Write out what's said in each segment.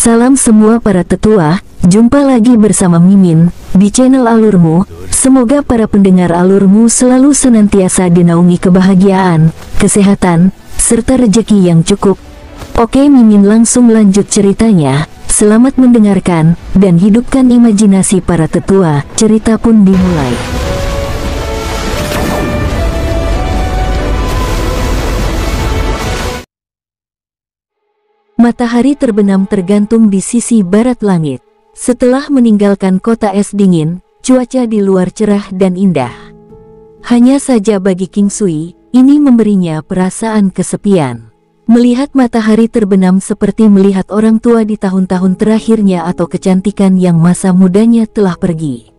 Salam semua para tetua, jumpa lagi bersama Mimin di channel Alurmu. Semoga para pendengar Alurmu selalu senantiasa dinaungi kebahagiaan, kesehatan, serta rezeki yang cukup. Oke, Mimin langsung lanjut ceritanya. Selamat mendengarkan dan hidupkan imajinasi para tetua. Cerita pun dimulai. Matahari terbenam tergantung di sisi barat langit. Setelah meninggalkan kota es dingin, cuaca di luar cerah dan indah. Hanya saja bagi King Sui, ini memberinya perasaan kesepian. Melihat matahari terbenam seperti melihat orang tua di tahun-tahun terakhirnya atau kecantikan yang masa mudanya telah pergi.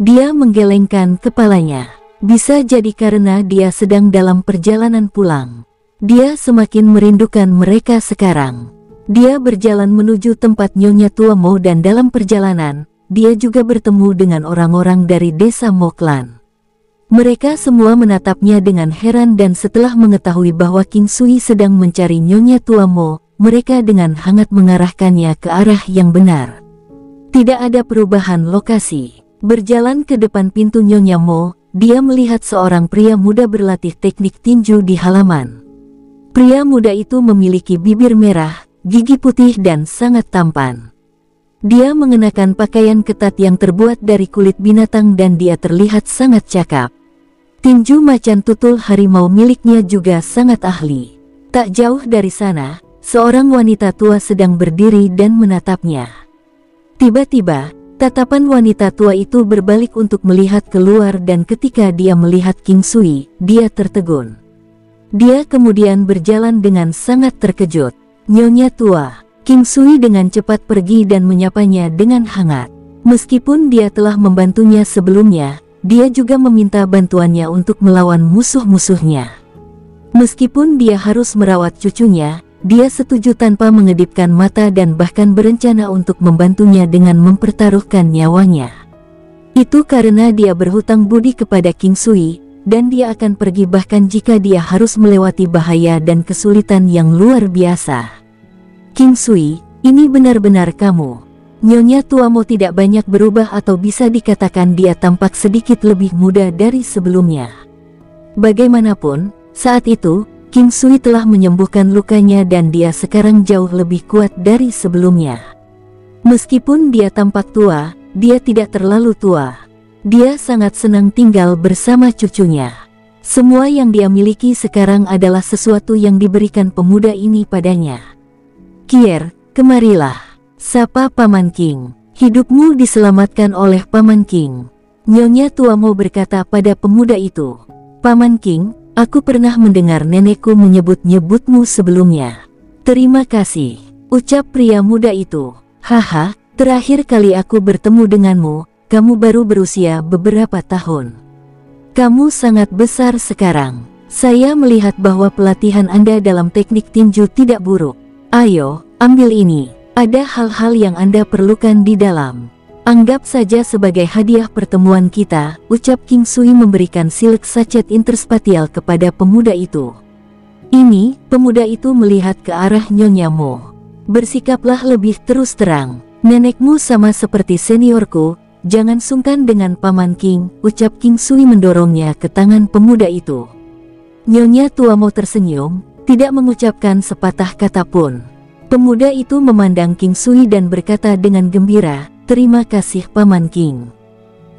Dia menggelengkan kepalanya. Bisa jadi karena dia sedang dalam perjalanan pulang. Dia semakin merindukan mereka sekarang. Dia berjalan menuju tempat Nyonya Tua Mo dan dalam perjalanan, dia juga bertemu dengan orang-orang dari desa Mo Clan. Mereka semua menatapnya dengan heran dan setelah mengetahui bahwa King Sui sedang mencari Nyonya Tua Mo, mereka dengan hangat mengarahkannya ke arah yang benar. Tidak ada perubahan lokasi. Berjalan ke depan pintu Nyonya Mo, dia melihat seorang pria muda berlatih teknik tinju di halaman. Pria muda itu memiliki bibir merah, gigi putih dan sangat tampan. Dia mengenakan pakaian ketat yang terbuat dari kulit binatang dan dia terlihat sangat cakap. Tinju macan tutul harimau miliknya juga sangat ahli. Tak jauh dari sana, seorang wanita tua sedang berdiri dan menatapnya. Tiba-tiba, tatapan wanita tua itu berbalik untuk melihat keluar dan ketika dia melihat King Sui, dia tertegun. Dia kemudian berjalan dengan sangat terkejut. Nyonya Tua, King Sui dengan cepat pergi dan menyapanya dengan hangat. Meskipun dia telah membantunya sebelumnya, dia juga meminta bantuannya untuk melawan musuh-musuhnya. Meskipun dia harus merawat cucunya, dia setuju tanpa mengedipkan mata dan bahkan berencana untuk membantunya dengan mempertaruhkan nyawanya. Itu karena dia berhutang budi kepada King Sui, dan dia akan pergi bahkan jika dia harus melewati bahaya dan kesulitan yang luar biasa. King Sui, ini benar-benar kamu. Nyonya Tua Mo tidak banyak berubah atau bisa dikatakan dia tampak sedikit lebih muda dari sebelumnya. Bagaimanapun, saat itu, King Sui telah menyembuhkan lukanya dan dia sekarang jauh lebih kuat dari sebelumnya. Meskipun dia tampak tua, dia tidak terlalu tua. Dia sangat senang tinggal bersama cucunya. Semua yang dia miliki sekarang adalah sesuatu yang diberikan pemuda ini padanya. Kier, kemarilah. Sapa Paman King. Hidupmu diselamatkan oleh Paman King. Nyonya Tua Mo berkata pada pemuda itu. Paman King, aku pernah mendengar nenekku menyebut-nyebutmu sebelumnya. Terima kasih, ucap pria muda itu. Haha, terakhir kali aku bertemu denganmu, kamu baru berusia beberapa tahun. Kamu sangat besar sekarang. Saya melihat bahwa pelatihan Anda dalam teknik tinju tidak buruk. Ayo, ambil ini. Ada hal-hal yang Anda perlukan di dalam. Anggap saja sebagai hadiah pertemuan kita, ucap King Sui memberikan silk sachet interspatial kepada pemuda itu. Ini, pemuda itu melihat ke arah Nyonya Mo. Bersikaplah lebih terus terang. Nenekmu sama seperti seniorku. Jangan sungkan dengan Paman King, ucap King Sui mendorongnya ke tangan pemuda itu. Nyonya Tua Mo tersenyum, tidak mengucapkan sepatah kata pun. Pemuda itu memandang King Sui dan berkata dengan gembira, terima kasih Paman King.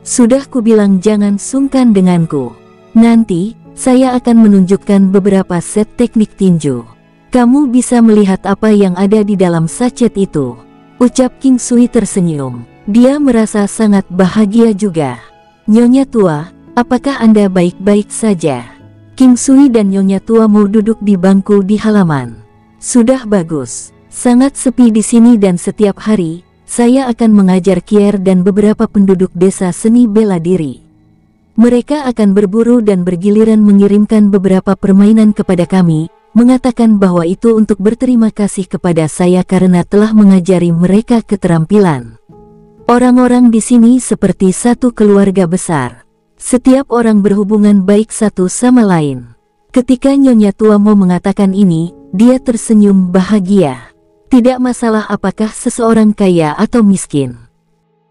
Sudah kubilang jangan sungkan denganku. Nanti, saya akan menunjukkan beberapa set teknik tinju. Kamu bisa melihat apa yang ada di dalam sachet itu, ucap King Sui tersenyum. Dia merasa sangat bahagia juga. Nyonya Tua, apakah Anda baik-baik saja? King Sui dan Nyonya Tua mau duduk di bangku di halaman. Sudah bagus. Sangat sepi di sini dan setiap hari, saya akan mengajar Kier dan beberapa penduduk desa seni bela diri. Mereka akan berburu dan bergiliran mengirimkan beberapa permainan kepada kami, mengatakan bahwa itu untuk berterima kasih kepada saya karena telah mengajari mereka keterampilan. Orang-orang di sini seperti satu keluarga besar. Setiap orang berhubungan baik satu sama lain. Ketika Nyonya Tua Mo mengatakan ini, dia tersenyum bahagia. Tidak masalah apakah seseorang kaya atau miskin.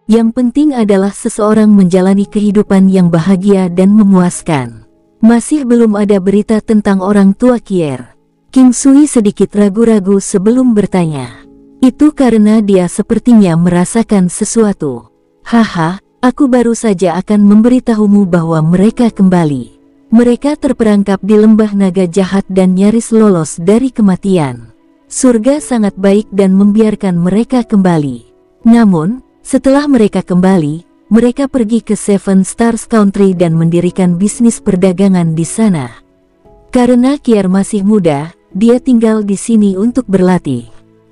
Yang penting adalah seseorang menjalani kehidupan yang bahagia dan memuaskan. Masih belum ada berita tentang orang tua Kier. King Sui sedikit ragu-ragu sebelum bertanya. Itu karena dia sepertinya merasakan sesuatu. Haha, aku baru saja akan memberitahumu bahwa mereka kembali. Mereka terperangkap di lembah naga jahat dan nyaris lolos dari kematian. Surga sangat baik dan membiarkan mereka kembali. Namun, setelah mereka kembali, mereka pergi ke Seven Stars Country dan mendirikan bisnis perdagangan di sana. Karena Kier masih muda, dia tinggal di sini untuk berlatih.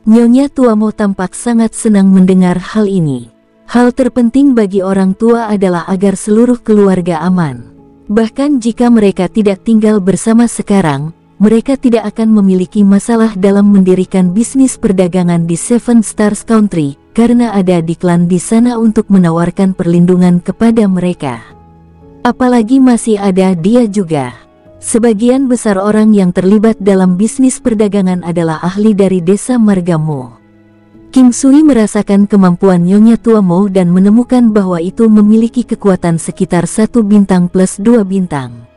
Nyonya Tuamo tampak sangat senang mendengar hal ini. Hal terpenting bagi orang tua adalah agar seluruh keluarga aman. Bahkan jika mereka tidak tinggal bersama sekarang, mereka tidak akan memiliki masalah dalam mendirikan bisnis perdagangan di Seven Stars Country, karena ada Diklan di sana untuk menawarkan perlindungan kepada mereka. Apalagi masih ada dia juga. Sebagian besar orang yang terlibat dalam bisnis perdagangan adalah ahli dari desa Margamo. King Sui merasakan kemampuan Nyonya Tuamo dan menemukan bahwa itu memiliki kekuatan sekitar 1 bintang plus 2 bintang.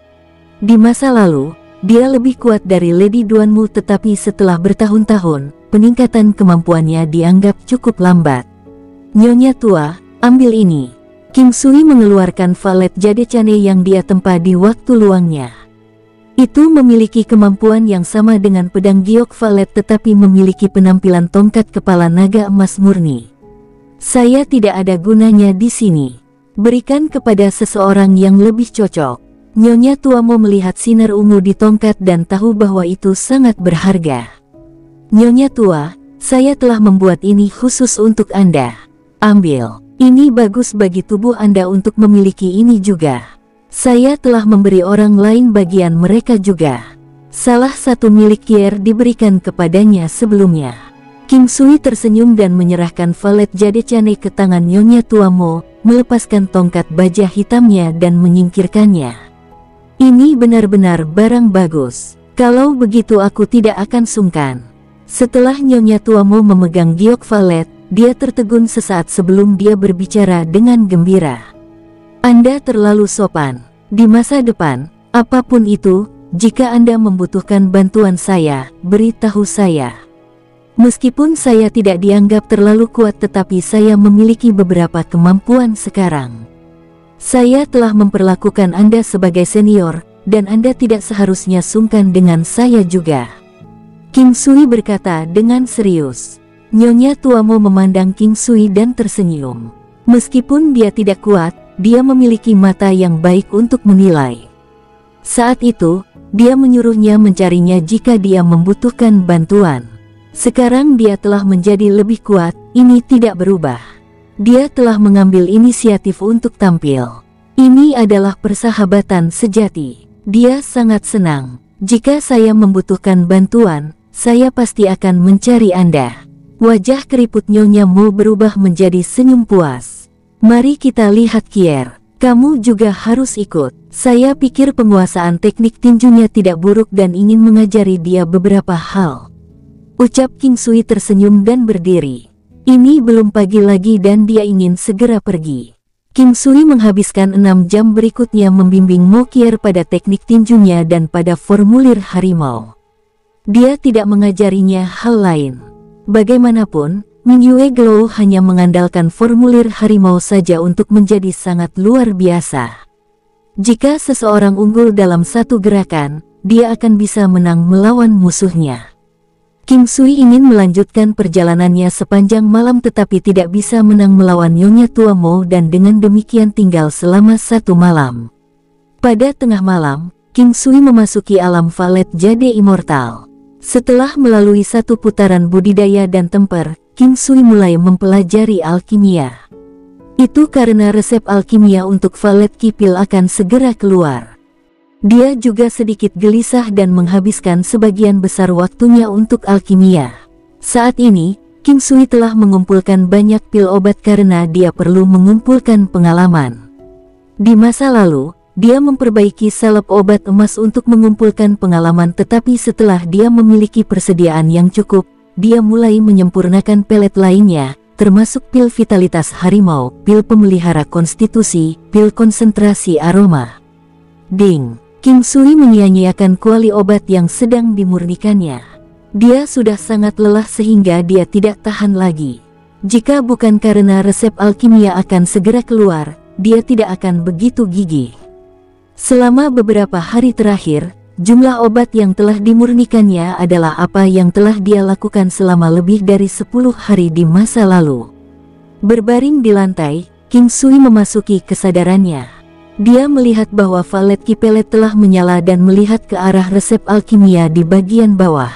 Di masa lalu, dia lebih kuat dari Lady Duanmu, tetapi setelah bertahun-tahun, peningkatan kemampuannya dianggap cukup lambat. Nyonya Tua, ambil ini. King Sui mengeluarkan valet jadecane yang dia tempa di waktu luangnya. Itu memiliki kemampuan yang sama dengan pedang giok valet tetapi memiliki penampilan tongkat kepala naga emas murni. Saya tidak ada gunanya di sini. Berikan kepada seseorang yang lebih cocok. Nyonya Tuamo melihat sinar ungu di tongkat dan tahu bahwa itu sangat berharga. Nyonya Tua, saya telah membuat ini khusus untuk Anda. Ambil. Ini bagus bagi tubuh Anda untuk memiliki ini juga. Saya telah memberi orang lain bagian mereka juga. Salah satu milik Kier diberikan kepadanya sebelumnya. King Sui tersenyum dan menyerahkan valet jadecane ke tangan Nyonya Tuamo, melepaskan tongkat baja hitamnya dan menyingkirkannya. Ini benar-benar barang bagus. Kalau begitu aku tidak akan sungkan. Setelah Nyonya Tuamo memegang giok valet, dia tertegun sesaat sebelum dia berbicara dengan gembira. Anda terlalu sopan. Di masa depan, apapun itu, jika Anda membutuhkan bantuan saya, beritahu saya. Meskipun saya tidak dianggap terlalu kuat tetapi saya memiliki beberapa kemampuan sekarang. Saya telah memperlakukan Anda sebagai senior, dan Anda tidak seharusnya sungkan dengan saya juga. King Sui berkata dengan serius. Nyonya Tuamo memandang King Sui dan tersenyum. Meskipun dia tidak kuat, dia memiliki mata yang baik untuk menilai. Saat itu, dia menyuruhnya mencarinya jika dia membutuhkan bantuan. Sekarang dia telah menjadi lebih kuat, ini tidak berubah. Dia telah mengambil inisiatif untuk tampil. Ini adalah persahabatan sejati. Dia sangat senang. Jika saya membutuhkan bantuan, saya pasti akan mencari Anda. Wajah keriput Nyonya Mo berubah menjadi senyum puas. Mari kita lihat Kier. Kamu juga harus ikut. Saya pikir penguasaan teknik tinjunya tidak buruk dan ingin mengajari dia beberapa hal. Ucap King Sui tersenyum dan berdiri. Ini belum pagi lagi dan dia ingin segera pergi. King Sui menghabiskan 6 jam berikutnya membimbing Mo Kier pada teknik tinjunya dan pada formulir harimau. Dia tidak mengajarinya hal lain. Bagaimanapun, Mingyue Glow hanya mengandalkan formulir harimau saja untuk menjadi sangat luar biasa. Jika seseorang unggul dalam satu gerakan, dia akan bisa menang melawan musuhnya. King Sui ingin melanjutkan perjalanannya sepanjang malam tetapi tidak bisa menang melawan Nyonya Tuamo dan dengan demikian tinggal selama 1 malam. Pada tengah malam, King Sui memasuki alam valet jade immortal. Setelah melalui 1 putaran budidaya dan temper, King Sui mulai mempelajari alkimia. Itu karena resep alkimia untuk valet kipil akan segera keluar. Dia juga sedikit gelisah dan menghabiskan sebagian besar waktunya untuk alkimia. Saat ini, King Sui telah mengumpulkan banyak pil obat karena dia perlu mengumpulkan pengalaman. Di masa lalu, dia memperbaiki salep obat emas untuk mengumpulkan pengalaman tetapi setelah dia memiliki persediaan yang cukup, dia mulai menyempurnakan pelet lainnya, termasuk pil vitalitas harimau, pil pemelihara konstitusi, pil konsentrasi aroma. Ding! King Sui menyia-nyiakan kuali obat yang sedang dimurnikannya. Dia sudah sangat lelah sehingga dia tidak tahan lagi. Jika bukan karena resep alkimia akan segera keluar, dia tidak akan begitu gigih. Selama beberapa hari terakhir, jumlah obat yang telah dimurnikannya adalah apa yang telah dia lakukan selama lebih dari 10 hari di masa lalu. Berbaring di lantai, King Sui memasuki kesadarannya. Dia melihat bahwa valet Kipelet telah menyala dan melihat ke arah resep alkimia di bagian bawah.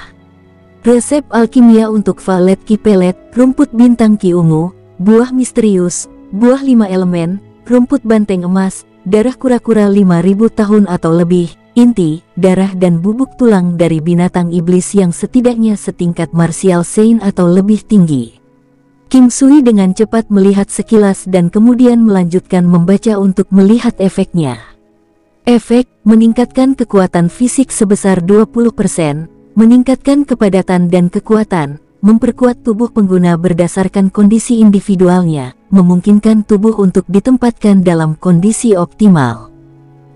Resep alkimia untuk valet Kipelet, rumput bintang Ki ungu, buah misterius, buah 5 elemen, rumput banteng emas, darah kura-kura 5000 tahun atau lebih, inti, darah dan bubuk tulang dari binatang iblis yang setidaknya setingkat martial saint atau lebih tinggi. King Sui dengan cepat melihat sekilas dan kemudian melanjutkan membaca untuk melihat efeknya. Efek, meningkatkan kekuatan fisik sebesar 20%, meningkatkan kepadatan dan kekuatan, memperkuat tubuh pengguna berdasarkan kondisi individualnya, memungkinkan tubuh untuk ditempatkan dalam kondisi optimal.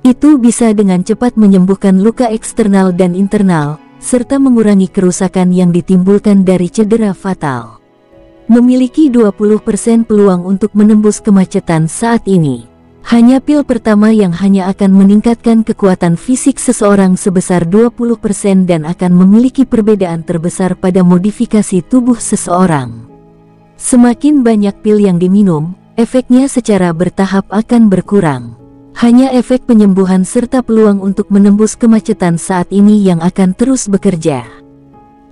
Itu bisa dengan cepat menyembuhkan luka eksternal dan internal, serta mengurangi kerusakan yang ditimbulkan dari cedera fatal. Memiliki 20% peluang untuk menembus kemacetan saat ini. Hanya pil pertama yang hanya akan meningkatkan kekuatan fisik seseorang sebesar 20% dan akan memiliki perbedaan terbesar pada modifikasi tubuh seseorang. Semakin banyak pil yang diminum, efeknya secara bertahap akan berkurang. Hanya efek penyembuhan serta peluang untuk menembus kemacetan saat ini yang akan terus bekerja.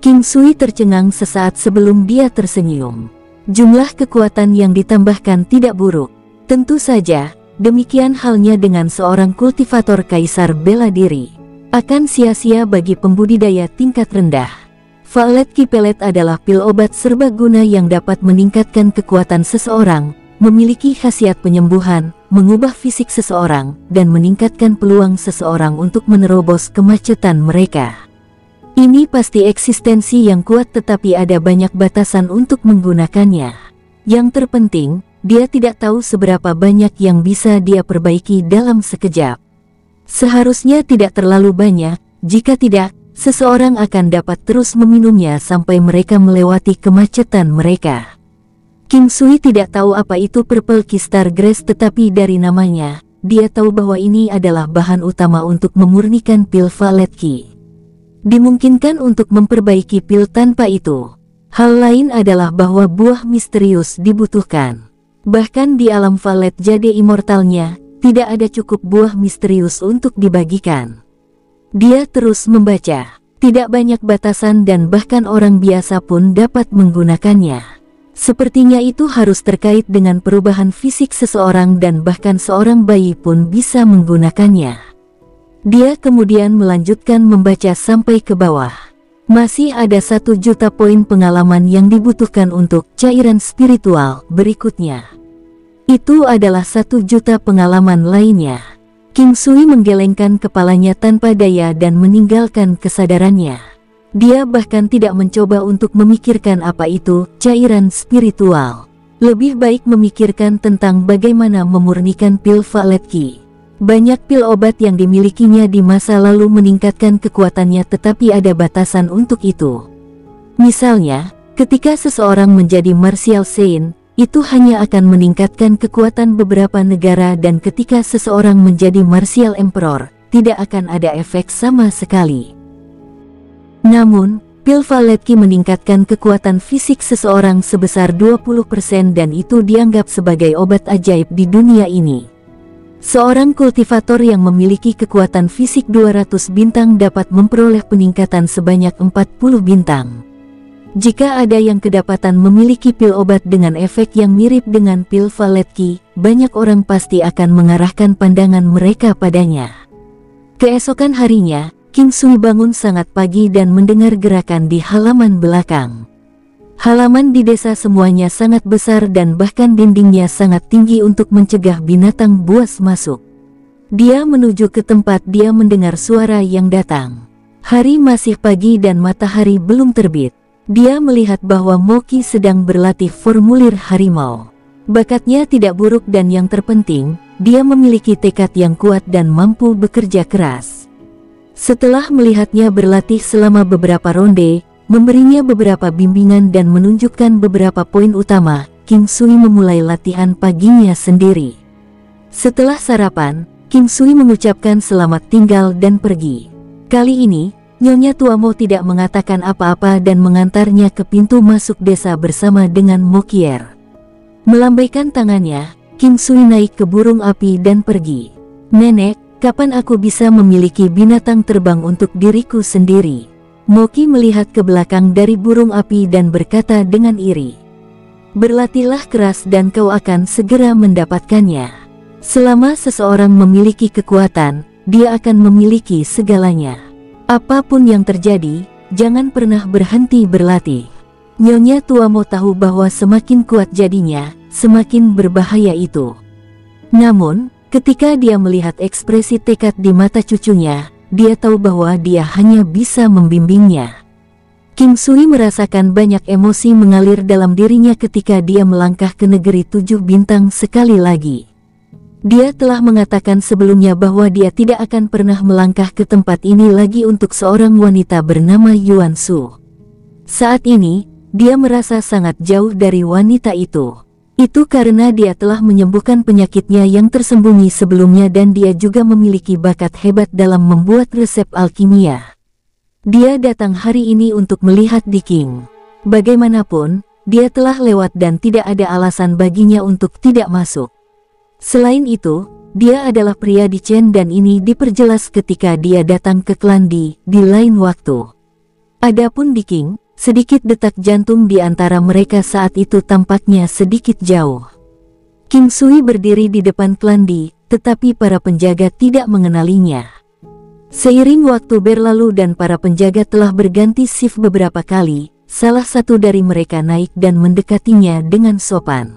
King Sui tercengang sesaat sebelum dia tersenyum. Jumlah kekuatan yang ditambahkan tidak buruk. Tentu saja, demikian halnya dengan seorang kultivator kaisar bela diri. Akan sia-sia bagi pembudidaya tingkat rendah. Valet Kipelet adalah pil obat serbaguna yang dapat meningkatkan kekuatan seseorang, memiliki khasiat penyembuhan, mengubah fisik seseorang, dan meningkatkan peluang seseorang untuk menerobos kemacetan mereka. Ini pasti eksistensi yang kuat tetapi ada banyak batasan untuk menggunakannya. Yang terpenting, dia tidak tahu seberapa banyak yang bisa dia perbaiki dalam sekejap. Seharusnya tidak terlalu banyak, jika tidak, seseorang akan dapat terus meminumnya sampai mereka melewati kemacetan mereka. King Sui tidak tahu apa itu Purple Key Star Grace tetapi dari namanya, dia tahu bahwa ini adalah bahan utama untuk memurnikan pil Valet Key. Dimungkinkan untuk memperbaiki pil tanpa itu. Hal lain adalah bahwa buah misterius dibutuhkan. Bahkan di alam Valet Jade Immortalnya, tidak ada cukup buah misterius untuk dibagikan. Dia terus membaca. Tidak banyak batasan dan bahkan orang biasa pun dapat menggunakannya. Sepertinya itu harus terkait dengan perubahan fisik seseorang dan bahkan seorang bayi pun bisa menggunakannya. Dia kemudian melanjutkan membaca sampai ke bawah. Masih ada 1 juta poin pengalaman yang dibutuhkan untuk cairan spiritual berikutnya. Itu adalah 1 juta pengalaman lainnya. King Sui menggelengkan kepalanya tanpa daya dan meninggalkan kesadarannya. Dia bahkan tidak mencoba untuk memikirkan apa itu cairan spiritual. Lebih baik memikirkan tentang bagaimana memurnikan pil Valet Key. Banyak pil obat yang dimilikinya di masa lalu meningkatkan kekuatannya tetapi ada batasan untuk itu. Misalnya, ketika seseorang menjadi martial saint, itu hanya akan meningkatkan kekuatan beberapa negara dan ketika seseorang menjadi martial emperor, tidak akan ada efek sama sekali. Namun, pil Valet Key meningkatkan kekuatan fisik seseorang sebesar 20% dan itu dianggap sebagai obat ajaib di dunia ini. Seorang kultivator yang memiliki kekuatan fisik 200 bintang dapat memperoleh peningkatan sebanyak 40 bintang. Jika ada yang kedapatan memiliki pil obat dengan efek yang mirip dengan pil Valet Key, banyak orang pasti akan mengarahkan pandangan mereka padanya. Keesokan harinya, King Sui bangun sangat pagi dan mendengar gerakan di halaman belakang. Halaman di desa semuanya sangat besar dan bahkan dindingnya sangat tinggi untuk mencegah binatang buas masuk. Dia menuju ke tempat dia mendengar suara yang datang. Hari masih pagi dan matahari belum terbit. Dia melihat bahwa Moki sedang berlatih formulir harimau. Bakatnya tidak buruk dan yang terpenting, dia memiliki tekad yang kuat dan mampu bekerja keras. Setelah melihatnya berlatih selama beberapa ronde, memberinya beberapa bimbingan dan menunjukkan beberapa poin utama, King Sui memulai latihan paginya sendiri. Setelah sarapan, King Sui mengucapkan selamat tinggal dan pergi. Kali ini, Nyonya Tuamo tidak mengatakan apa-apa dan mengantarnya ke pintu masuk desa bersama dengan Mokier. Melambaikan tangannya, King Sui naik ke burung api dan pergi. "Nenek, kapan aku bisa memiliki binatang terbang untuk diriku sendiri?" Moki melihat ke belakang dari burung api dan berkata dengan iri. "Berlatihlah keras dan kau akan segera mendapatkannya. Selama seseorang memiliki kekuatan, dia akan memiliki segalanya. Apapun yang terjadi, jangan pernah berhenti berlatih." Nyonya Tuamo tahu bahwa semakin kuat jadinya, semakin berbahaya itu. Namun, ketika dia melihat ekspresi tekad di mata cucunya, dia tahu bahwa dia hanya bisa membimbingnya. King Sui merasakan banyak emosi mengalir dalam dirinya ketika dia melangkah ke negeri 7 bintang sekali lagi. Dia telah mengatakan sebelumnya bahwa dia tidak akan pernah melangkah ke tempat ini lagi untuk seorang wanita bernama Yuan Su. Saat ini, dia merasa sangat jauh dari wanita itu. Itu karena dia telah menyembuhkan penyakitnya yang tersembunyi sebelumnya dan dia juga memiliki bakat hebat dalam membuat resep alkimia. Dia datang hari ini untuk melihat Di King. Bagaimanapun, dia telah lewat dan tidak ada alasan baginya untuk tidak masuk. Selain itu, dia adalah pria di Chen dan ini diperjelas ketika dia datang ke klan di lain waktu. Adapun Di King, sedikit detak jantung di antara mereka saat itu tampaknya sedikit jauh. King Sui berdiri di depan klan Di, tetapi para penjaga tidak mengenalinya. Seiring waktu berlalu dan para penjaga telah berganti shift beberapa kali, salah satu dari mereka naik dan mendekatinya dengan sopan.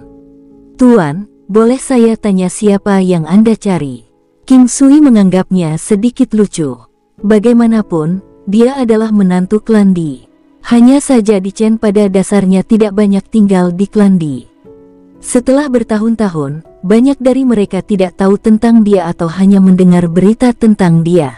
"Tuan, boleh saya tanya siapa yang Anda cari?" King Sui menganggapnya sedikit lucu. Bagaimanapun, dia adalah menantu klan Di. Hanya saja Di Chen pada dasarnya tidak banyak tinggal di klan Di. Setelah bertahun-tahun, banyak dari mereka tidak tahu tentang dia atau hanya mendengar berita tentang dia.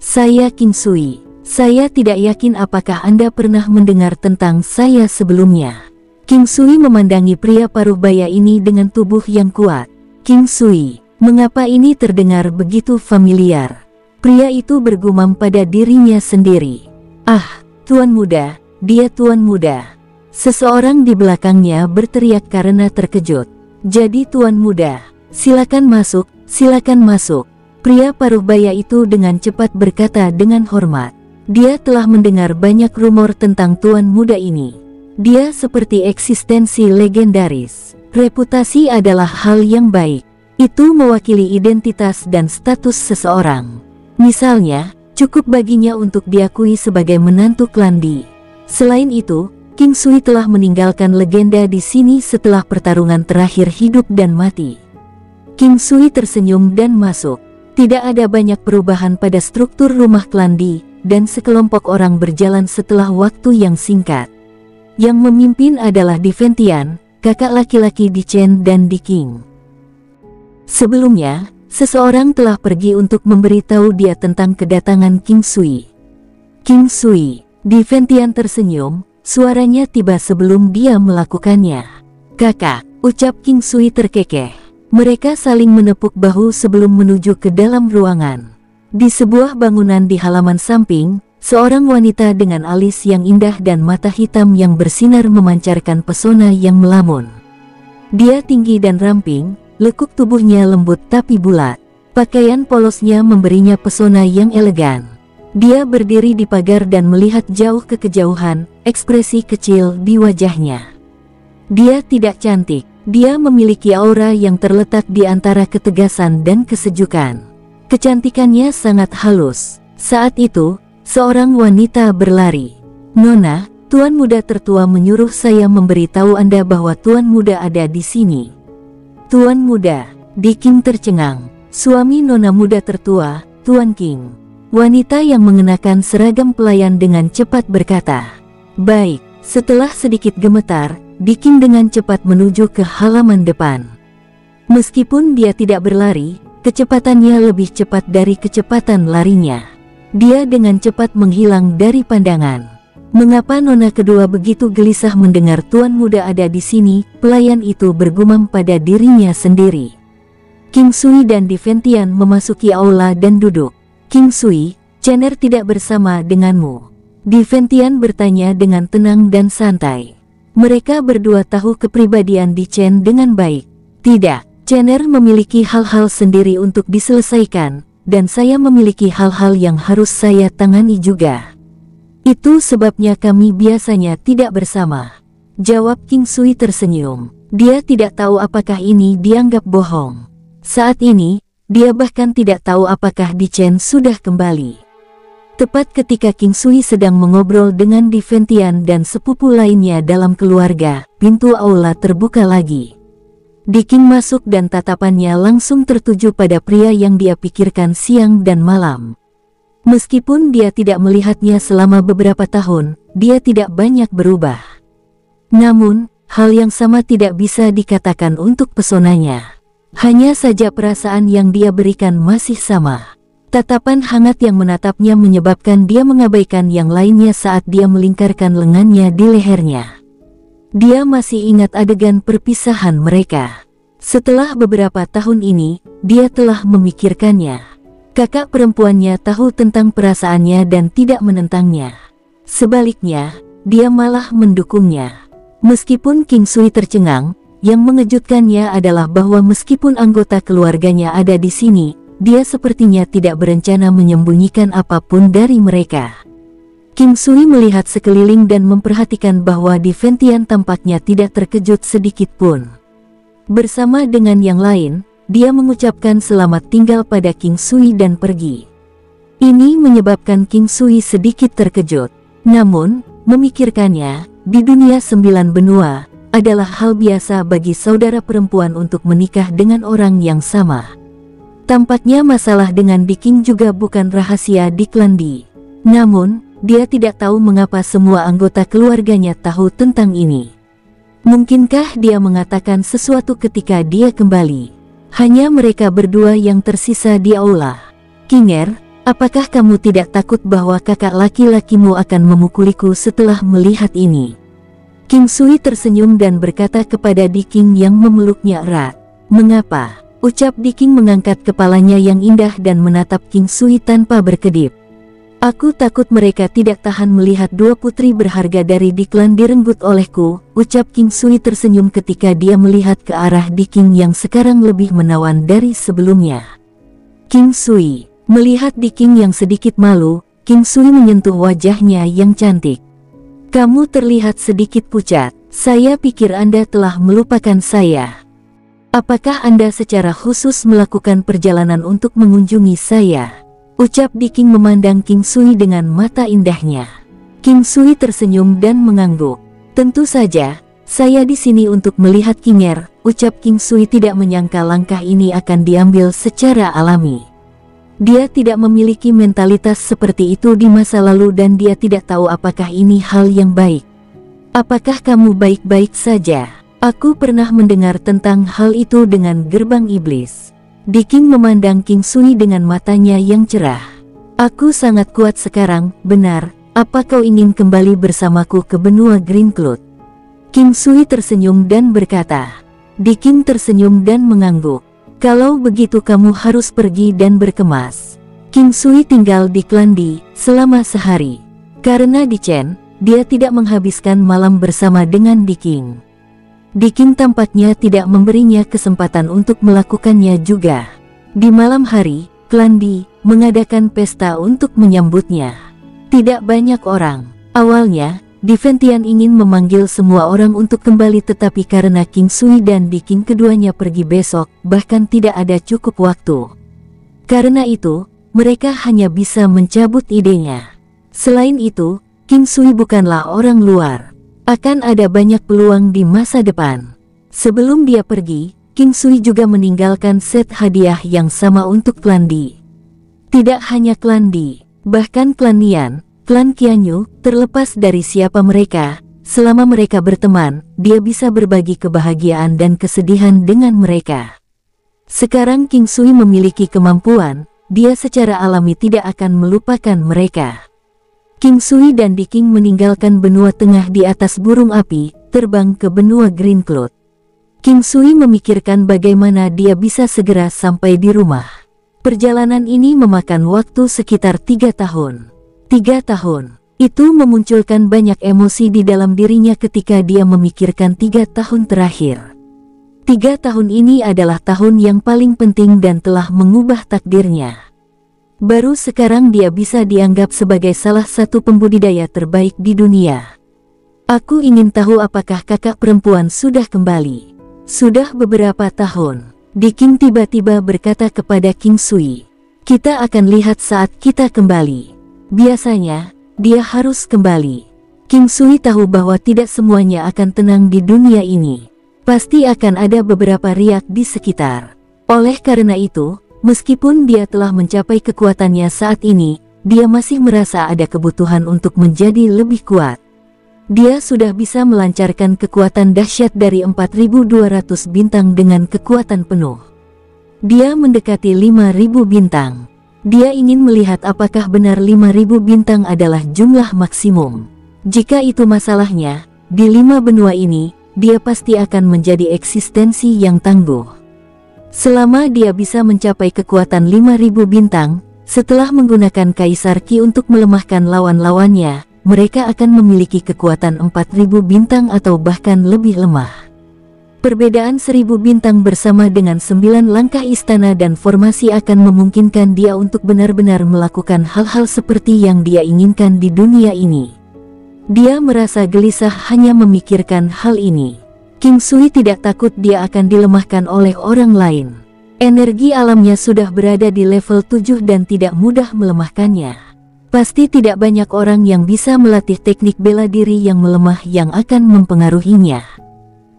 "Saya King Sui. Saya tidak yakin apakah Anda pernah mendengar tentang saya sebelumnya." King Sui memandangi pria paruh baya ini dengan tubuh yang kuat. "King Sui, mengapa ini terdengar begitu familiar?" Pria itu bergumam pada dirinya sendiri. "Ah, Tuan Muda, dia Tuan Muda." Seseorang di belakangnya berteriak karena terkejut. "Jadi Tuan Muda, silakan masuk, silakan masuk." Pria paruh baya itu dengan cepat berkata dengan hormat. Dia telah mendengar banyak rumor tentang Tuan Muda ini. Dia seperti eksistensi legendaris. Reputasi adalah hal yang baik. Itu mewakili identitas dan status seseorang. Misalnya, cukup baginya untuk diakui sebagai menantu klan Di. Selain itu, King Sui telah meninggalkan legenda di sini setelah pertarungan terakhir hidup dan mati. King Sui tersenyum dan masuk. Tidak ada banyak perubahan pada struktur rumah klan Di, dan sekelompok orang berjalan setelah waktu yang singkat. Yang memimpin adalah Di Ventian, kakak laki-laki Di Chen dan Di King. Sebelumnya, seseorang telah pergi untuk memberitahu dia tentang kedatangan King Sui. "King Sui," Di Ventian tersenyum, suaranya tiba sebelum dia melakukannya. "Kakak," ucap King Sui terkekeh. Mereka saling menepuk bahu sebelum menuju ke dalam ruangan. Di sebuah bangunan di halaman samping, seorang wanita dengan alis yang indah dan mata hitam yang bersinar memancarkan pesona yang melamun. Dia tinggi dan ramping, lekuk tubuhnya lembut tapi bulat. Pakaian polosnya memberinya pesona yang elegan. Dia berdiri di pagar dan melihat jauh ke kejauhan, ekspresi kecil di wajahnya. Dia tidak cantik, dia memiliki aura yang terletak di antara ketegasan dan kesejukan. Kecantikannya sangat halus. Saat itu, seorang wanita berlari. "Nona, Tuan Muda tertua menyuruh saya memberitahu Anda bahwa Tuan Muda ada di sini." "Tuan Muda," Di King tercengang. "Suami Nona Muda tertua, Tuan King." Wanita yang mengenakan seragam pelayan dengan cepat berkata, "Baik, Setelah sedikit gemetar, Diking dengan cepat menuju ke halaman depan. Meskipun dia tidak berlari, kecepatannya lebih cepat dari kecepatan larinya. Dia dengan cepat menghilang dari pandangan. "Mengapa nona kedua begitu gelisah mendengar tuan muda ada di sini?" Pelayan itu bergumam pada dirinya sendiri. King Sui dan Diventian memasuki aula dan duduk. "King Sui, Chen tidak bersama denganmu?" Diventian bertanya dengan tenang dan santai. Mereka berdua tahu kepribadian Di Chen dengan baik. "Tidak, Chen memiliki hal-hal sendiri untuk diselesaikan, dan saya memiliki hal-hal yang harus saya tangani juga. Itu sebabnya kami biasanya tidak bersama," jawab King Sui tersenyum. Dia tidak tahu apakah ini dianggap bohong. Saat ini, dia bahkan tidak tahu apakah Di Chen sudah kembali. Tepat ketika King Sui sedang mengobrol dengan Diventian dan sepupu lainnya dalam keluarga, pintu aula terbuka lagi. Diking masuk dan tatapannya langsung tertuju pada pria yang dia pikirkan siang dan malam. Meskipun dia tidak melihatnya selama beberapa tahun, dia tidak banyak berubah. Namun, hal yang sama tidak bisa dikatakan untuk pesonanya. Hanya saja perasaan yang dia berikan masih sama. Tatapan hangat yang menatapnya menyebabkan dia mengabaikan yang lainnya saat dia melingkarkan lengannya di lehernya. Dia masih ingat adegan perpisahan mereka. Setelah beberapa tahun ini, dia telah memikirkannya. Kakak perempuannya tahu tentang perasaannya dan tidak menentangnya. Sebaliknya, dia malah mendukungnya. Meskipun King Sui tercengang, yang mengejutkannya adalah bahwa meskipun anggota keluarganya ada di sini, dia sepertinya tidak berencana menyembunyikan apapun dari mereka. King Sui melihat sekeliling dan memperhatikan bahwa Diventian tampaknya tidak terkejut sedikit pun. Bersama dengan yang lain, dia mengucapkan selamat tinggal pada King Sui dan pergi. Ini menyebabkan King Sui sedikit terkejut. Namun, memikirkannya, di dunia 9 benua, adalah hal biasa bagi saudara perempuan untuk menikah dengan orang yang sama. Tampaknya masalah dengan Diking juga bukan rahasia di klan Di. Namun, dia tidak tahu mengapa semua anggota keluarganya tahu tentang ini. Mungkinkah dia mengatakan sesuatu ketika dia kembali? Hanya mereka berdua yang tersisa di aula. "Kinger, apakah kamu tidak takut bahwa kakak laki-lakimu akan memukuliku setelah melihat ini?" King Sui tersenyum dan berkata kepada Diking yang memeluknya erat. "Mengapa?" ucap Diking mengangkat kepalanya yang indah dan menatap King Sui tanpa berkedip. "Aku takut mereka tidak tahan melihat dua putri berharga dari Diklan direnggut olehku," ucap King Sui tersenyum ketika dia melihat ke arah Diking yang sekarang lebih menawan dari sebelumnya. King Sui melihat Diking yang sedikit malu, King Sui menyentuh wajahnya yang cantik. "Kamu terlihat sedikit pucat. Saya pikir Anda telah melupakan saya. Apakah Anda secara khusus melakukan perjalanan untuk mengunjungi saya?" ucap Diking memandang King Sui dengan mata indahnya. King Sui tersenyum dan mengangguk. "Tentu saja, saya di sini untuk melihat Kinger," ucap King Sui tidak menyangka langkah ini akan diambil secara alami. Dia tidak memiliki mentalitas seperti itu di masa lalu dan dia tidak tahu apakah ini hal yang baik. "Apakah kamu baik-baik saja? Aku pernah mendengar tentang hal itu dengan gerbang iblis." Diking memandang King Sui dengan matanya yang cerah. "Aku sangat kuat sekarang, benar. Apa kau ingin kembali bersamaku ke benua Green Cloud?" King Sui tersenyum dan berkata. Diking tersenyum dan mengangguk. "Kalau begitu kamu harus pergi dan berkemas." King Sui tinggal di klan Di selama sehari. Karena Di Chen, dia tidak menghabiskan malam bersama dengan Diking. Diking tampaknya tidak memberinya kesempatan untuk melakukannya juga. Di malam hari, klan Di mengadakan pesta untuk menyambutnya. Tidak banyak orang. Awalnya, Diventian ingin memanggil semua orang untuk kembali tetapi karena King Sui dan Diking keduanya pergi besok, bahkan tidak ada cukup waktu. Karena itu, mereka hanya bisa mencabut idenya. Selain itu, King Sui bukanlah orang luar. Akan ada banyak peluang di masa depan. Sebelum dia pergi, King Sui juga meninggalkan set hadiah yang sama untuk klan Di. Tidak hanya klan Di, bahkan klan Nian, klan Qianyu, terlepas dari siapa mereka, Selama mereka berteman, dia bisa berbagi kebahagiaan dan kesedihan dengan mereka. Sekarang King Sui memiliki kemampuan, dia secara alami tidak akan melupakan mereka. King Sui dan Di King meninggalkan benua tengah di atas burung api, terbang ke benua Green Cloud. King Sui memikirkan bagaimana dia bisa segera sampai di rumah. Perjalanan ini memakan waktu sekitar 3 tahun. 3 tahun. Itu memunculkan banyak emosi di dalam dirinya ketika dia memikirkan 3 tahun terakhir. 3 tahun ini adalah tahun yang paling penting dan telah mengubah takdirnya. Baru sekarang dia bisa dianggap sebagai salah satu pembudidaya terbaik di dunia. Aku ingin tahu apakah kakak perempuan sudah kembali. Sudah beberapa tahun. Di King tiba-tiba berkata kepada King Sui. Kita akan lihat saat kita kembali. Biasanya, dia harus kembali. King Sui tahu bahwa tidak semuanya akan tenang di dunia ini. Pasti akan ada beberapa riak di sekitar. Oleh karena itu, meskipun dia telah mencapai kekuatannya saat ini, dia masih merasa ada kebutuhan untuk menjadi lebih kuat. Dia sudah bisa melancarkan kekuatan dahsyat dari 4.200 bintang dengan kekuatan penuh. Dia mendekati 5.000 bintang. Dia ingin melihat apakah benar 5.000 bintang adalah jumlah maksimum. Jika itu masalahnya, di 5 benua ini, dia pasti akan menjadi eksistensi yang tangguh. Selama dia bisa mencapai kekuatan 5.000 bintang, setelah menggunakan Kaisar Qi untuk melemahkan lawan-lawannya, mereka akan memiliki kekuatan 4.000 bintang atau bahkan lebih lemah. Perbedaan 1.000 bintang bersama dengan 9 langkah istana dan formasi akan memungkinkan dia untuk benar-benar melakukan hal-hal seperti yang dia inginkan di dunia ini. Dia merasa gelisah hanya memikirkan hal ini. King Sui tidak takut dia akan dilemahkan oleh orang lain. Energi alamnya sudah berada di level 7 dan tidak mudah melemahkannya. Pasti tidak banyak orang yang bisa melatih teknik bela diri yang melemah yang akan mempengaruhinya.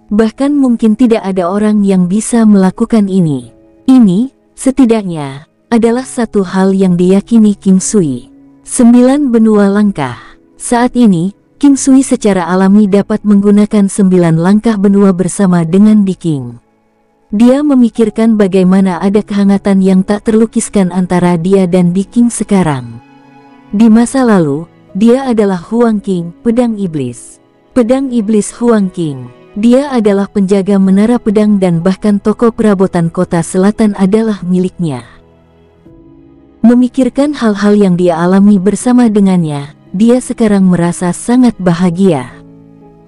Bahkan mungkin tidak ada orang yang bisa melakukan ini. Ini, setidaknya, adalah satu hal yang diyakini King Sui. 9 benua langkah. Saat ini, King Sui secara alami dapat menggunakan 9 langkah benua bersama dengan Di King. Dia memikirkan bagaimana ada kehangatan yang tak terlukiskan antara dia dan Di King sekarang. Di masa lalu, dia adalah Huang King, pedang iblis. Pedang iblis Huang King. Dia adalah penjaga menara pedang dan bahkan toko perabotan kota selatan adalah miliknya. Memikirkan hal-hal yang dia alami bersama dengannya, dia sekarang merasa sangat bahagia.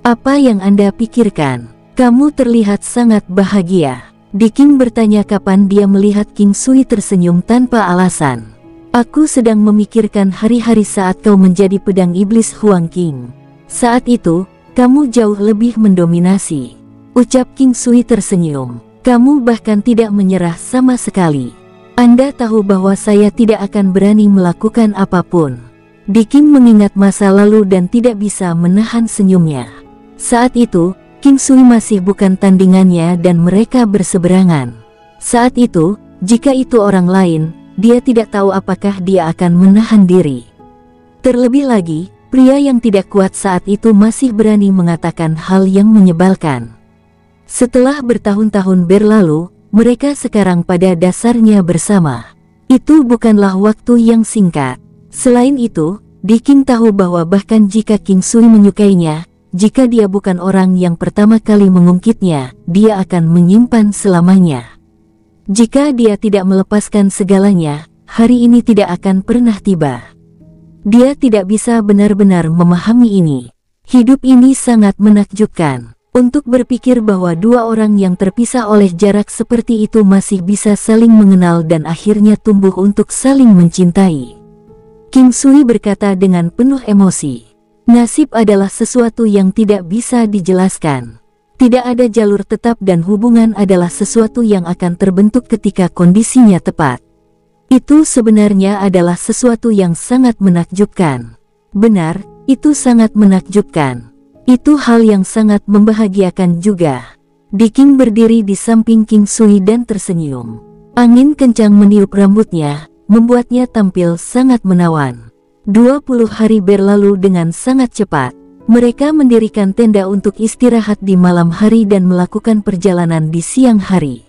Apa yang Anda pikirkan? Kamu terlihat sangat bahagia. Di King bertanya kapan dia melihat King Sui tersenyum tanpa alasan. Aku sedang memikirkan hari-hari saat kau menjadi pedang iblis Huang King. Saat itu, kamu jauh lebih mendominasi. Ucap King Sui tersenyum. Kamu bahkan tidak menyerah sama sekali. Anda tahu bahwa saya tidak akan berani melakukan apapun. Di King mengingat masa lalu dan tidak bisa menahan senyumnya. Saat itu, King Sui masih bukan tandingannya dan mereka berseberangan. Saat itu, jika itu orang lain, dia tidak tahu apakah dia akan menahan diri. Terlebih lagi, pria yang tidak kuat saat itu masih berani mengatakan hal yang menyebalkan. Setelah bertahun-tahun berlalu, mereka sekarang pada dasarnya bersama. Itu bukanlah waktu yang singkat. Selain itu, Di King tahu bahwa bahkan jika King Sui menyukainya, jika dia bukan orang yang pertama kali mengungkitnya, dia akan menyimpan selamanya. Jika dia tidak melepaskan segalanya, hari ini tidak akan pernah tiba. Dia tidak bisa benar-benar memahami ini. Hidup ini sangat menakjubkan. Untuk berpikir bahwa dua orang yang terpisah oleh jarak seperti itu masih bisa saling mengenal dan akhirnya tumbuh untuk saling mencintai. King Sui berkata dengan penuh emosi, nasib adalah sesuatu yang tidak bisa dijelaskan. Tidak ada jalur tetap dan hubungan adalah sesuatu yang akan terbentuk ketika kondisinya tepat. Itu sebenarnya adalah sesuatu yang sangat menakjubkan. Benar, itu sangat menakjubkan. Itu hal yang sangat membahagiakan juga. Di King berdiri di samping King Sui dan tersenyum. Angin kencang meniup rambutnya, membuatnya tampil sangat menawan. 20 hari berlalu dengan sangat cepat. Mereka mendirikan tenda untuk istirahat di malam hari dan melakukan perjalanan di siang hari.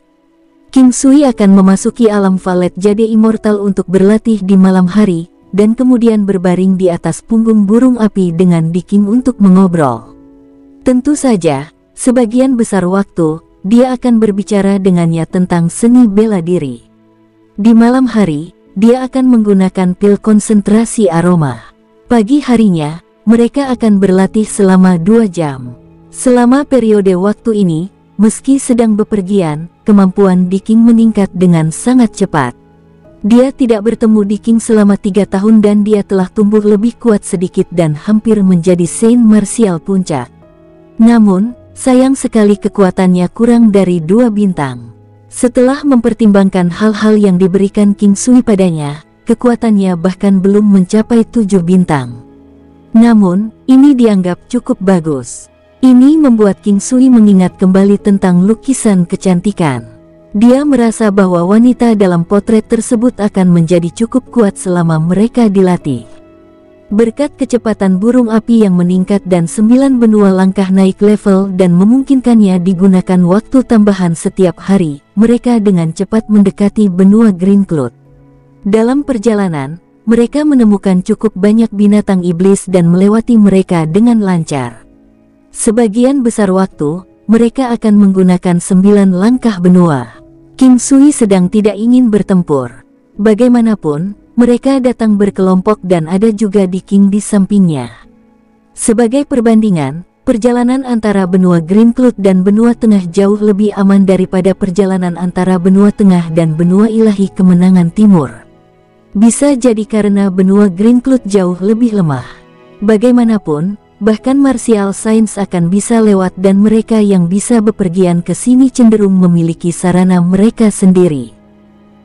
King Sui akan memasuki alam Valet Jade Immortal untuk berlatih di malam hari, dan kemudian berbaring di atas punggung burung api dengan Di King untuk mengobrol. Tentu saja, sebagian besar waktu, dia akan berbicara dengannya tentang seni bela diri. Di malam hari, dia akan menggunakan pil konsentrasi aroma. Pagi harinya, mereka akan berlatih selama 2 jam. Selama periode waktu ini, meski sedang bepergian, kemampuan Di King meningkat dengan sangat cepat. Dia tidak bertemu Di King selama 3 tahun dan dia telah tumbuh lebih kuat sedikit dan hampir menjadi Saint Martial puncak. Namun, sayang sekali kekuatannya kurang dari 2 bintang. Setelah mempertimbangkan hal-hal yang diberikan King Sui padanya, kekuatannya bahkan belum mencapai 7 bintang. Namun, ini dianggap cukup bagus. Ini membuat King Sui mengingat kembali tentang lukisan kecantikan. Dia merasa bahwa wanita dalam potret tersebut akan menjadi cukup kuat selama mereka dilatih. Berkat kecepatan burung api yang meningkat dan 9 benua langkah naik level dan memungkinkannya digunakan waktu tambahan setiap hari, mereka dengan cepat mendekati benua Green Cloud. Dalam perjalanan, mereka menemukan cukup banyak binatang iblis dan melewati mereka dengan lancar. Sebagian besar waktu, mereka akan menggunakan 9 langkah benua. King Sui sedang tidak ingin bertempur. Bagaimanapun, mereka datang berkelompok dan ada juga Di King di sampingnya. Sebagai perbandingan, perjalanan antara benua Green Cloud dan benua tengah jauh lebih aman daripada perjalanan antara benua tengah dan benua ilahi kemenangan timur. Bisa jadi karena benua Green Cloud jauh lebih lemah. Bagaimanapun, bahkan martial science akan bisa lewat dan mereka yang bisa bepergian ke sini cenderung memiliki sarana mereka sendiri.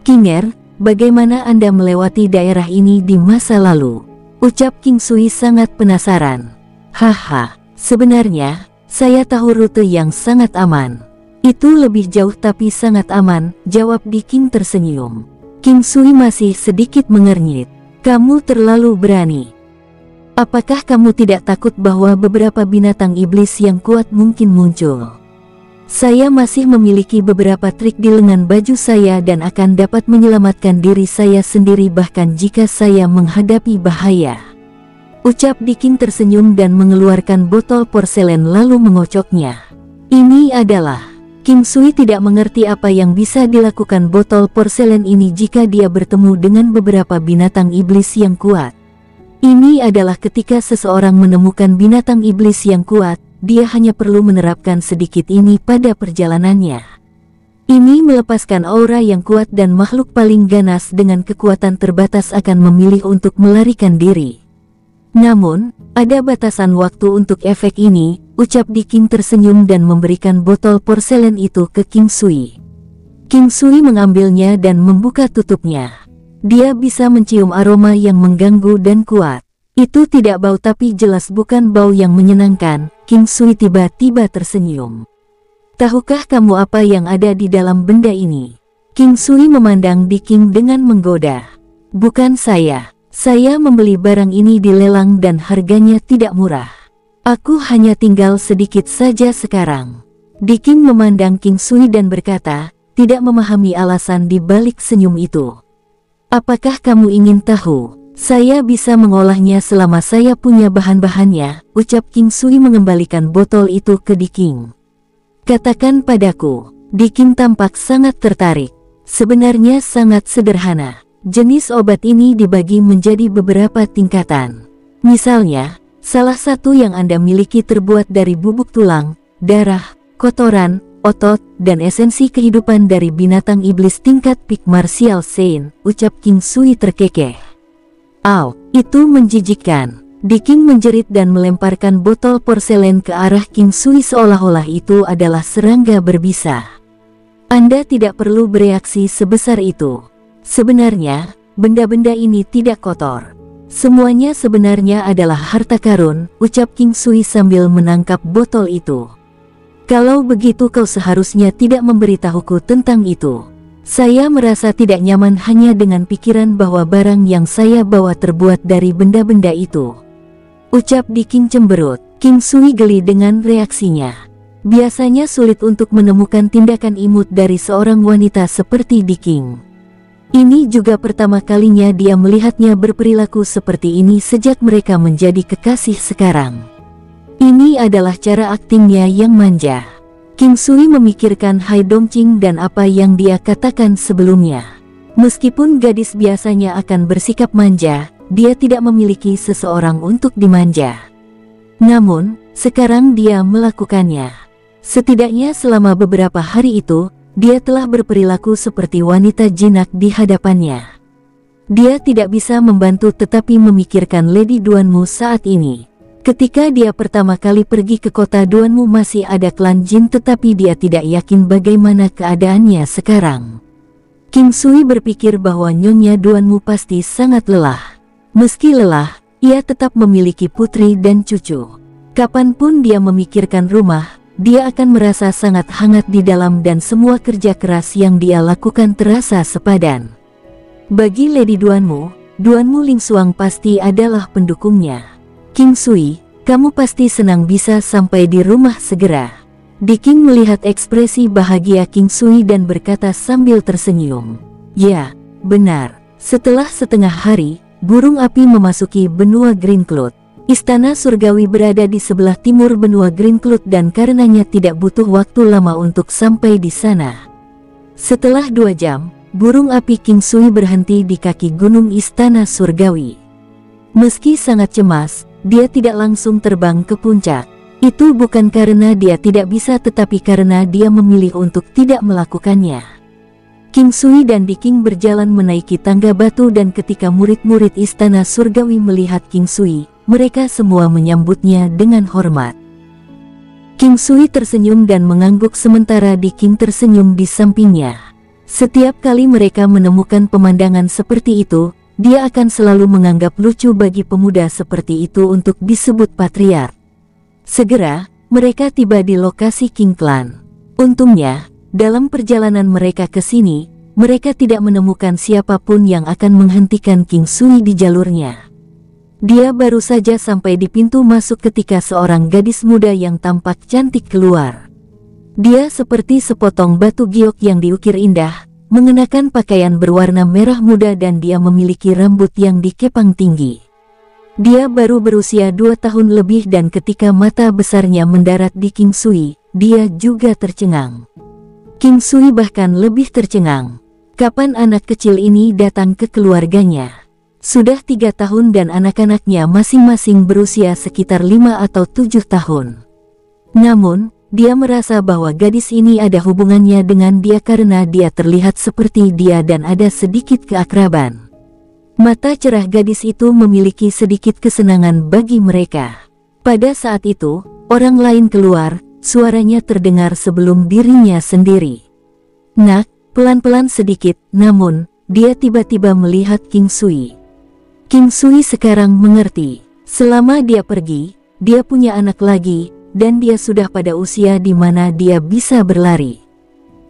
Kinger, bagaimana Anda melewati daerah ini di masa lalu? Ucap King Sui sangat penasaran. Haha, sebenarnya, saya tahu rute yang sangat aman. Itu lebih jauh tapi sangat aman, jawab Di King tersenyum. King Sui masih sedikit mengernyit. Kamu terlalu berani. Apakah kamu tidak takut bahwa beberapa binatang iblis yang kuat mungkin muncul? Saya masih memiliki beberapa trik di lengan baju saya dan akan dapat menyelamatkan diri saya sendiri bahkan jika saya menghadapi bahaya. Ucap Di King tersenyum dan mengeluarkan botol porselen lalu mengocoknya. Ini adalah... King Sui tidak mengerti apa yang bisa dilakukan botol porselen ini jika dia bertemu dengan beberapa binatang iblis yang kuat. Ini adalah ketika seseorang menemukan binatang iblis yang kuat, dia hanya perlu menerapkan sedikit ini pada perjalanannya. Ini melepaskan aura yang kuat dan makhluk paling ganas dengan kekuatan terbatas akan memilih untuk melarikan diri. Namun, ada batasan waktu untuk efek ini, ucap Di King tersenyum dan memberikan botol porselen itu ke King Sui. King Sui mengambilnya dan membuka tutupnya. Dia bisa mencium aroma yang mengganggu dan kuat. Itu tidak bau tapi jelas bukan bau yang menyenangkan. King Sui tiba-tiba tersenyum. Tahukah kamu apa yang ada di dalam benda ini? King Sui memandang Di King dengan menggoda. Bukan saya. Saya membeli barang ini di lelang dan harganya tidak murah. Aku hanya tinggal sedikit saja sekarang. Di King memandang King Sui dan berkata, tidak memahami alasan di balik senyum itu. Apakah kamu ingin tahu? Saya bisa mengolahnya selama saya punya bahan-bahannya, ucap King Sui mengembalikan botol itu ke Di King. Katakan padaku. Di King tampak sangat tertarik. Sebenarnya sangat sederhana. Jenis obat ini dibagi menjadi beberapa tingkatan. Misalnya, salah satu yang Anda miliki terbuat dari bubuk tulang, darah, kotoran, otot, dan esensi kehidupan dari binatang iblis tingkat peak martial saint, ucap King Sui terkekeh. Au, itu menjijikkan. Di King menjerit dan melemparkan botol porselen ke arah King Sui seolah-olah itu adalah serangga berbisa. Anda tidak perlu bereaksi sebesar itu. Sebenarnya, benda-benda ini tidak kotor. Semuanya sebenarnya adalah harta karun, ucap King Sui sambil menangkap botol itu. Kalau begitu kau seharusnya tidak memberitahuku tentang itu. Saya merasa tidak nyaman hanya dengan pikiran bahwa barang yang saya bawa terbuat dari benda-benda itu. ucap Diking cemberut. King Sui geli dengan reaksinya. Biasanya sulit untuk menemukan tindakan imut dari seorang wanita seperti Diking. Ini juga pertama kalinya dia melihatnya berperilaku seperti ini sejak mereka menjadi kekasih sekarang. Ini adalah cara aktingnya yang manja. King Sui memikirkan Hai Dongqing dan apa yang dia katakan sebelumnya. Meskipun gadis biasanya akan bersikap manja, dia tidak memiliki seseorang untuk dimanja. Namun, sekarang dia melakukannya. Setidaknya selama beberapa hari itu, dia telah berperilaku seperti wanita jinak di hadapannya. Dia tidak bisa membantu tetapi memikirkan Lady Duanmu saat ini. Ketika dia pertama kali pergi ke kota Duanmu masih ada klan jin tetapi dia tidak yakin bagaimana keadaannya sekarang. King Sui berpikir bahwa Nyonya Duanmu pasti sangat lelah. Meski lelah, ia tetap memiliki putri dan cucu. Kapanpun dia memikirkan rumah, dia akan merasa sangat hangat di dalam dan semua kerja keras yang dia lakukan terasa sepadan. Bagi Lady Duanmu, Duanmu Ling Xuang pasti adalah pendukungnya. King Sui, kamu pasti senang bisa sampai di rumah segera. Diking melihat ekspresi bahagia King Sui dan berkata sambil tersenyum. Ya, benar. Setelah setengah hari, burung api memasuki benua Green Cloud. Istana surgawi berada di sebelah timur benua Green Cloud dan karenanya tidak butuh waktu lama untuk sampai di sana. Setelah 2 jam, burung api King Sui berhenti di kaki gunung Istana Surgawi. Meski sangat cemas, dia tidak langsung terbang ke puncak. Itu bukan karena dia tidak bisa tetapi karena dia memilih untuk tidak melakukannya. King Sui dan Diking berjalan menaiki tangga batu dan ketika murid-murid Istana Surgawi melihat King Sui, mereka semua menyambutnya dengan hormat. King Sui tersenyum dan mengangguk sementara Diking tersenyum di sampingnya. Setiap kali mereka menemukan pemandangan seperti itu, dia akan selalu menganggap lucu bagi pemuda seperti itu untuk disebut patriark. Segera, mereka tiba di lokasi King Clan. Untungnya, dalam perjalanan mereka ke sini, mereka tidak menemukan siapapun yang akan menghentikan King Sui di jalurnya. Dia baru saja sampai di pintu masuk ketika seorang gadis muda yang tampak cantik keluar. Dia seperti sepotong batu giok yang diukir indah, mengenakan pakaian berwarna merah muda dan dia memiliki rambut yang dikepang tinggi. Dia baru berusia 2 tahun lebih dan ketika mata besarnya mendarat di King Sui, dia juga tercengang. King Sui bahkan lebih tercengang. Kapan anak kecil ini datang ke keluarganya? Sudah 3 tahun dan anak-anaknya masing-masing berusia sekitar 5 atau 7 tahun. Namun, dia merasa bahwa gadis ini ada hubungannya dengan dia karena dia terlihat seperti dia dan ada sedikit keakraban. Mata cerah gadis itu memiliki sedikit kesenangan bagi mereka. Pada saat itu, orang lain keluar, suaranya terdengar sebelum dirinya sendiri. Nak, pelan-pelan sedikit, namun, dia tiba-tiba melihat King Sui. King Sui sekarang mengerti, selama dia pergi, dia punya anak lagi, dan dia sudah pada usia di mana dia bisa berlari.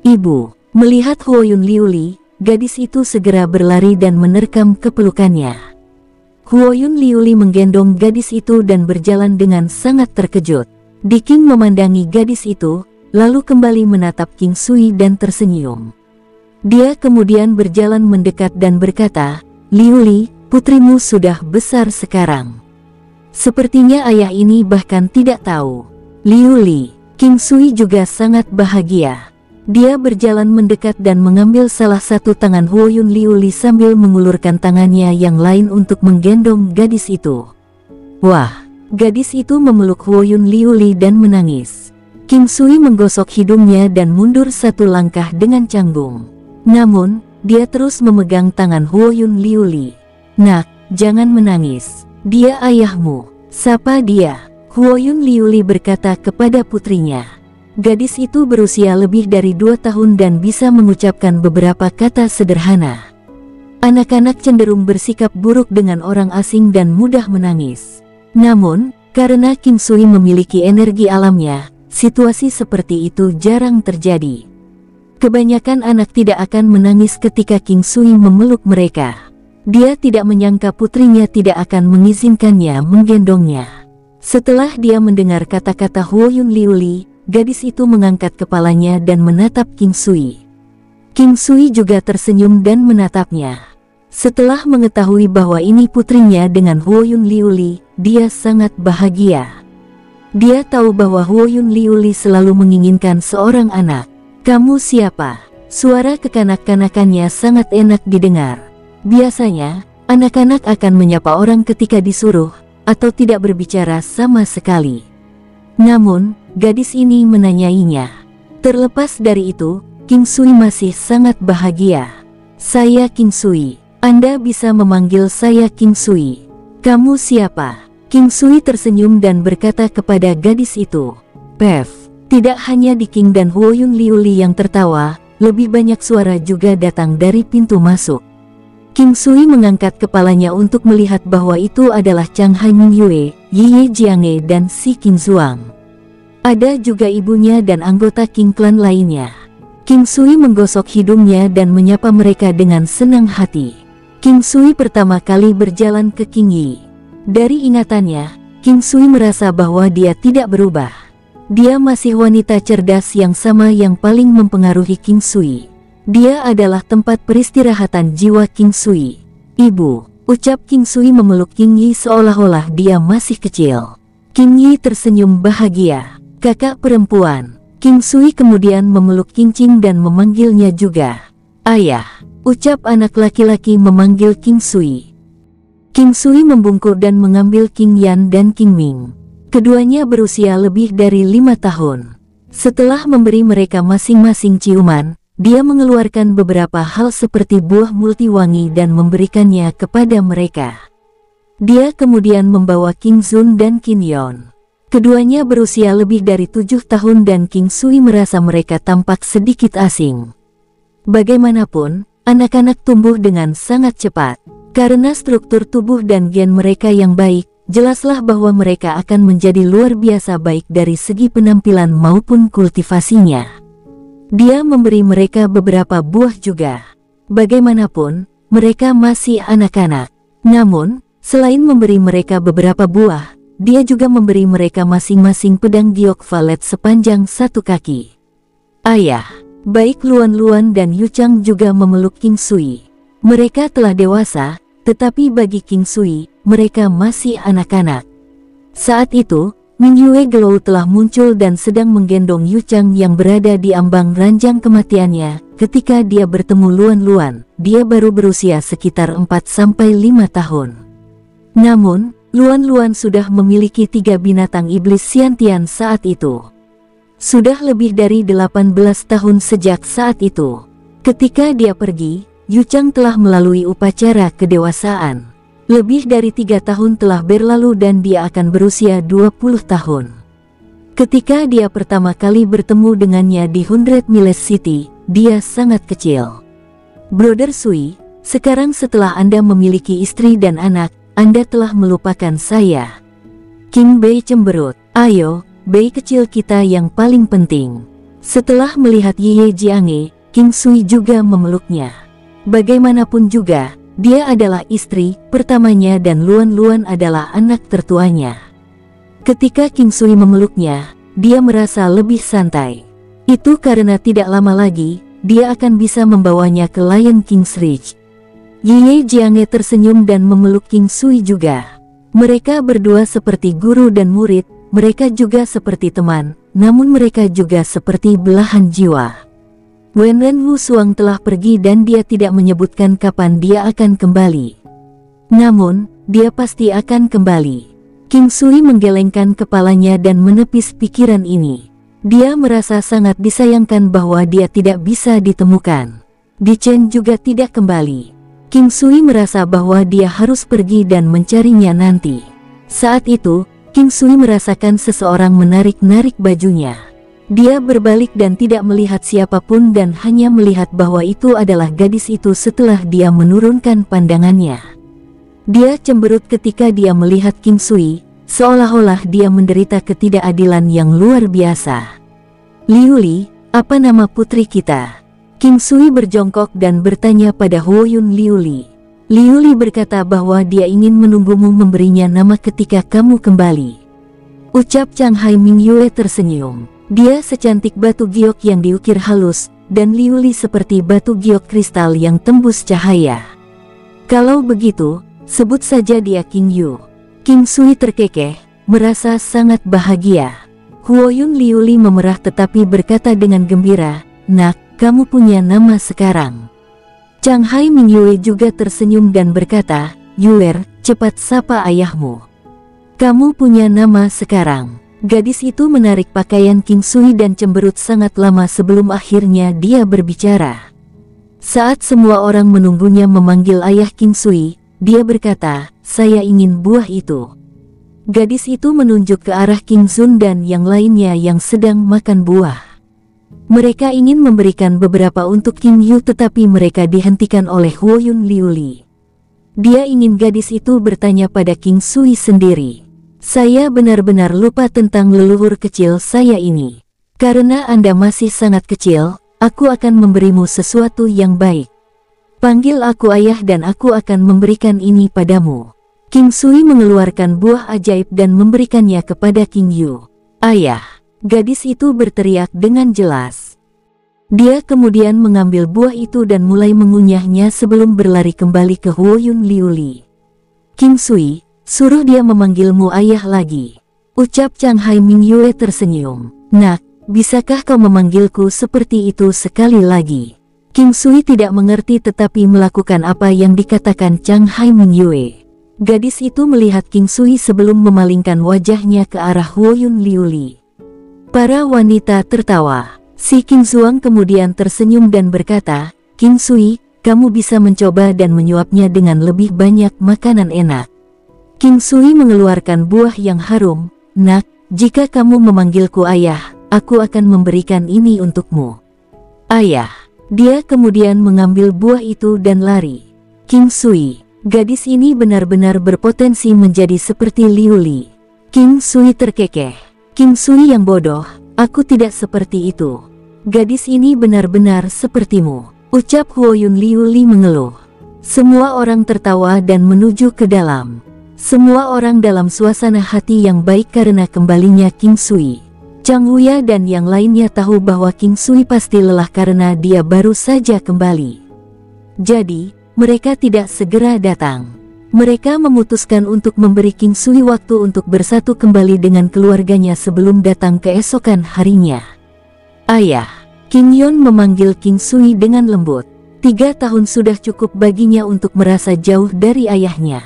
Ibu, melihat Huoyun Liuli, gadis itu segera berlari dan menerkam ke pelukannya. Huoyun Liuli menggendong gadis itu dan berjalan dengan sangat terkejut. Diking memandangi gadis itu, lalu kembali menatap King Sui dan tersenyum. Dia kemudian berjalan mendekat dan berkata, Liuli, putrimu sudah besar sekarang. Sepertinya ayah ini bahkan tidak tahu. Liuli, King Sui juga sangat bahagia. Dia berjalan mendekat dan mengambil salah satu tangan Huoyun Liuli sambil mengulurkan tangannya yang lain untuk menggendong gadis itu. Wah, gadis itu memeluk Huoyun Liuli dan menangis. King Sui menggosok hidungnya dan mundur 1 langkah dengan canggung. Namun, dia terus memegang tangan Huoyun Liuli. Nak, jangan menangis. Dia ayahmu. Sapa dia. Huoyun Liuli berkata kepada putrinya. Gadis itu berusia lebih dari 2 tahun dan bisa mengucapkan beberapa kata sederhana. Anak-anak cenderung bersikap buruk dengan orang asing dan mudah menangis. Namun, karena King Sui memiliki energi alamnya, situasi seperti itu jarang terjadi. Kebanyakan anak tidak akan menangis ketika King Sui memeluk mereka. Dia tidak menyangka putrinya tidak akan mengizinkannya menggendongnya. Setelah dia mendengar kata-kata Huoyun Liuli, gadis itu mengangkat kepalanya dan menatap King Sui. King Sui juga tersenyum dan menatapnya. Setelah mengetahui bahwa ini putrinya dengan Huoyun Liuli, dia sangat bahagia. Dia tahu bahwa Huoyun Liuli selalu menginginkan seorang anak. "Kamu siapa?" Suara kekanak-kanakannya sangat enak didengar. Biasanya, anak-anak akan menyapa orang ketika disuruh, atau tidak berbicara sama sekali. Namun, gadis ini menanyainya. Terlepas dari itu, King Sui masih sangat bahagia. "Saya King Sui. Anda bisa memanggil saya King Sui." "Kamu siapa?" King Sui tersenyum dan berkata kepada gadis itu. "Pev." Tidak hanya di King dan Huoyun Liuli yang tertawa, lebih banyak suara juga datang dari pintu masuk. King Sui mengangkat kepalanya untuk melihat bahwa itu adalah Chang Hai Mingyue, Ye Jiange dan si King Zuang. Ada juga ibunya dan anggota King Clan lainnya. King Sui menggosok hidungnya dan menyapa mereka dengan senang hati. King Sui pertama kali berjalan ke King Yi. Dari ingatannya, King Sui merasa bahwa dia tidak berubah. Dia masih wanita cerdas yang sama yang paling mempengaruhi King Sui. Dia adalah tempat peristirahatan jiwa King Sui. "Ibu," ucap King Sui memeluk King Yi seolah-olah dia masih kecil. King Yi tersenyum bahagia. "Kakak perempuan." King Sui kemudian memeluk King Qing dan memanggilnya juga. "Ayah," ucap anak laki-laki memanggil King Sui. King Sui membungkuk dan mengambil King Yan dan King Ming. Keduanya berusia lebih dari 5 tahun. Setelah memberi mereka masing-masing ciuman, dia mengeluarkan beberapa hal seperti buah multi wangi dan memberikannya kepada mereka. Dia kemudian membawa King Zun dan King Yon. Keduanya berusia lebih dari 7 tahun dan King Sui merasa mereka tampak sedikit asing. Bagaimanapun, anak-anak tumbuh dengan sangat cepat. Karena struktur tubuh dan gen mereka yang baik, jelaslah bahwa mereka akan menjadi luar biasa baik dari segi penampilan maupun kultivasinya. Dia memberi mereka beberapa buah juga. Bagaimanapun, mereka masih anak-anak. Namun, selain memberi mereka beberapa buah, dia juga memberi mereka masing-masing pedang giok valet sepanjang 1 kaki. "Ayah." Baik Luan Luan dan Yu Chang juga memeluk King Sui. Mereka telah dewasa, tetapi bagi King Sui, mereka masih anak-anak. Saat itu, Mingyue Gelou telah muncul dan sedang menggendong Yu Chang yang berada di ambang ranjang kematiannya. Ketika dia bertemu Luan Luan, dia baru berusia sekitar 4-5 tahun. Namun, Luan Luan sudah memiliki 3 binatang iblis Xiantian saat itu. Sudah lebih dari 18 tahun sejak saat itu. Ketika dia pergi, Yu Chang telah melalui upacara kedewasaan. Lebih dari 3 tahun telah berlalu dan dia akan berusia 20 tahun. Ketika dia pertama kali bertemu dengannya di 100 Miles City, dia sangat kecil. "Brother Sui, sekarang setelah Anda memiliki istri dan anak, Anda telah melupakan saya." King Bei cemberut. "Ayo, Bei kecil kita yang paling penting." Setelah melihat Ye Jiange, King Sui juga memeluknya. Bagaimanapun juga, dia adalah istri pertamanya dan Luan Luan adalah anak tertuanya. Ketika King Sui memeluknya, dia merasa lebih santai. Itu karena tidak lama lagi, dia akan bisa membawanya ke Lion King's Ridge. Ye Jiange tersenyum dan memeluk King Sui juga. Mereka berdua seperti guru dan murid, mereka juga seperti teman, namun mereka juga seperti belahan jiwa. Wenren Wusuang telah pergi dan dia tidak menyebutkan kapan dia akan kembali. Namun, dia pasti akan kembali. King Sui menggelengkan kepalanya dan menepis pikiran ini. Dia merasa sangat disayangkan bahwa dia tidak bisa ditemukan. Di Chen juga tidak kembali. King Sui merasa bahwa dia harus pergi dan mencarinya nanti. Saat itu, King Sui merasakan seseorang menarik-narik bajunya. Dia berbalik dan tidak melihat siapapun dan hanya melihat bahwa itu adalah gadis itu setelah dia menurunkan pandangannya. Dia cemberut ketika dia melihat King Sui, seolah-olah dia menderita ketidakadilan yang luar biasa. "Liuli, apa nama putri kita?" King Sui berjongkok dan bertanya pada Huoyun Liuli. Liu Li berkata bahwa dia ingin menunggumu memberinya nama ketika kamu kembali. Ucap Chang Hai Mingyue tersenyum. Dia secantik batu giok yang diukir halus, dan Liu Li seperti batu giok kristal yang tembus cahaya. Kalau begitu, sebut saja dia King Yu. King Sui terkekeh, merasa sangat bahagia. Huoyun Liu Li memerah tetapi berkata dengan gembira, "Nak, kamu punya nama sekarang." Chang Hai Mingyue juga tersenyum dan berkata, "Yuer, cepat sapa ayahmu. Kamu punya nama sekarang." Gadis itu menarik pakaian King Sui dan cemberut sangat lama sebelum akhirnya dia berbicara. Saat semua orang menunggunya memanggil ayah King Sui, dia berkata, "Saya ingin buah itu." Gadis itu menunjuk ke arah King Sun dan yang lainnya yang sedang makan buah. Mereka ingin memberikan beberapa untuk King Yu tetapi mereka dihentikan oleh Huoyun Liu Li. Dia ingin gadis itu bertanya pada King Sui sendiri. "Saya benar-benar lupa tentang leluhur kecil saya ini. Karena Anda masih sangat kecil, aku akan memberimu sesuatu yang baik. Panggil aku ayah dan aku akan memberikan ini padamu." King Sui mengeluarkan buah ajaib dan memberikannya kepada King Yu. "Ayah!" Gadis itu berteriak dengan jelas. Dia kemudian mengambil buah itu dan mulai mengunyahnya sebelum berlari kembali ke Huoyun Liu Li. "King Sui, suruh dia memanggilmu ayah lagi." Ucap Chang Hai Mingyue tersenyum. "Nak, bisakah kau memanggilku seperti itu sekali lagi?" King Sui tidak mengerti tetapi melakukan apa yang dikatakan Chang Hai Mingyue. Gadis itu melihat King Sui sebelum memalingkan wajahnya ke arah Huoyun Liu Li. Para wanita tertawa. Si King Zuang kemudian tersenyum dan berkata, "King Sui, kamu bisa mencoba dan menyuapnya dengan lebih banyak makanan enak." King Sui mengeluarkan buah yang harum. "Nak, jika kamu memanggilku ayah, aku akan memberikan ini untukmu." "Ayah." Dia kemudian mengambil buah itu dan lari. King Sui, gadis ini benar-benar berpotensi menjadi seperti Liu Li. King Sui terkekeh. "King Sui yang bodoh, aku tidak seperti itu. Gadis ini benar-benar sepertimu." Ucap Huoyun Liu Li mengeluh. Semua orang tertawa dan menuju ke dalam. Semua orang dalam suasana hati yang baik karena kembalinya King Sui. Chang Huya dan yang lainnya tahu bahwa King Sui pasti lelah karena dia baru saja kembali. Jadi, mereka tidak segera datang. Mereka memutuskan untuk memberi King Sui waktu untuk bersatu kembali dengan keluarganya sebelum datang keesokan harinya. "Ayah." King Yon memanggil King Sui dengan lembut. 3 tahun sudah cukup baginya untuk merasa jauh dari ayahnya.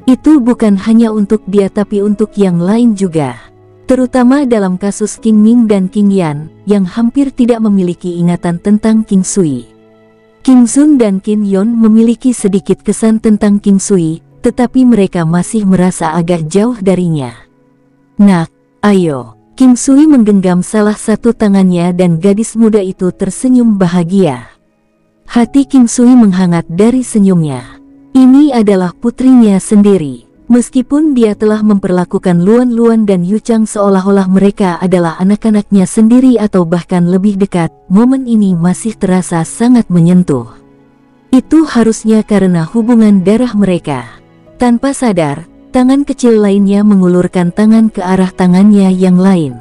Itu bukan hanya untuk dia tapi untuk yang lain juga. Terutama dalam kasus King Ming dan King Yan, yang hampir tidak memiliki ingatan tentang King Sui. King Sun dan King Yon memiliki sedikit kesan tentang King Sui, tetapi mereka masih merasa agak jauh darinya. "Nak, ayo." King Sui menggenggam salah satu tangannya dan gadis muda itu tersenyum bahagia. Hati King Sui menghangat dari senyumnya. Ini adalah putrinya sendiri. Meskipun dia telah memperlakukan Luan Luan dan Yu Chang seolah-olah mereka adalah anak-anaknya sendiri atau bahkan lebih dekat, momen ini masih terasa sangat menyentuh. Itu harusnya karena hubungan darah mereka. Tanpa sadar, tangan kecil lainnya mengulurkan tangan ke arah tangannya yang lain.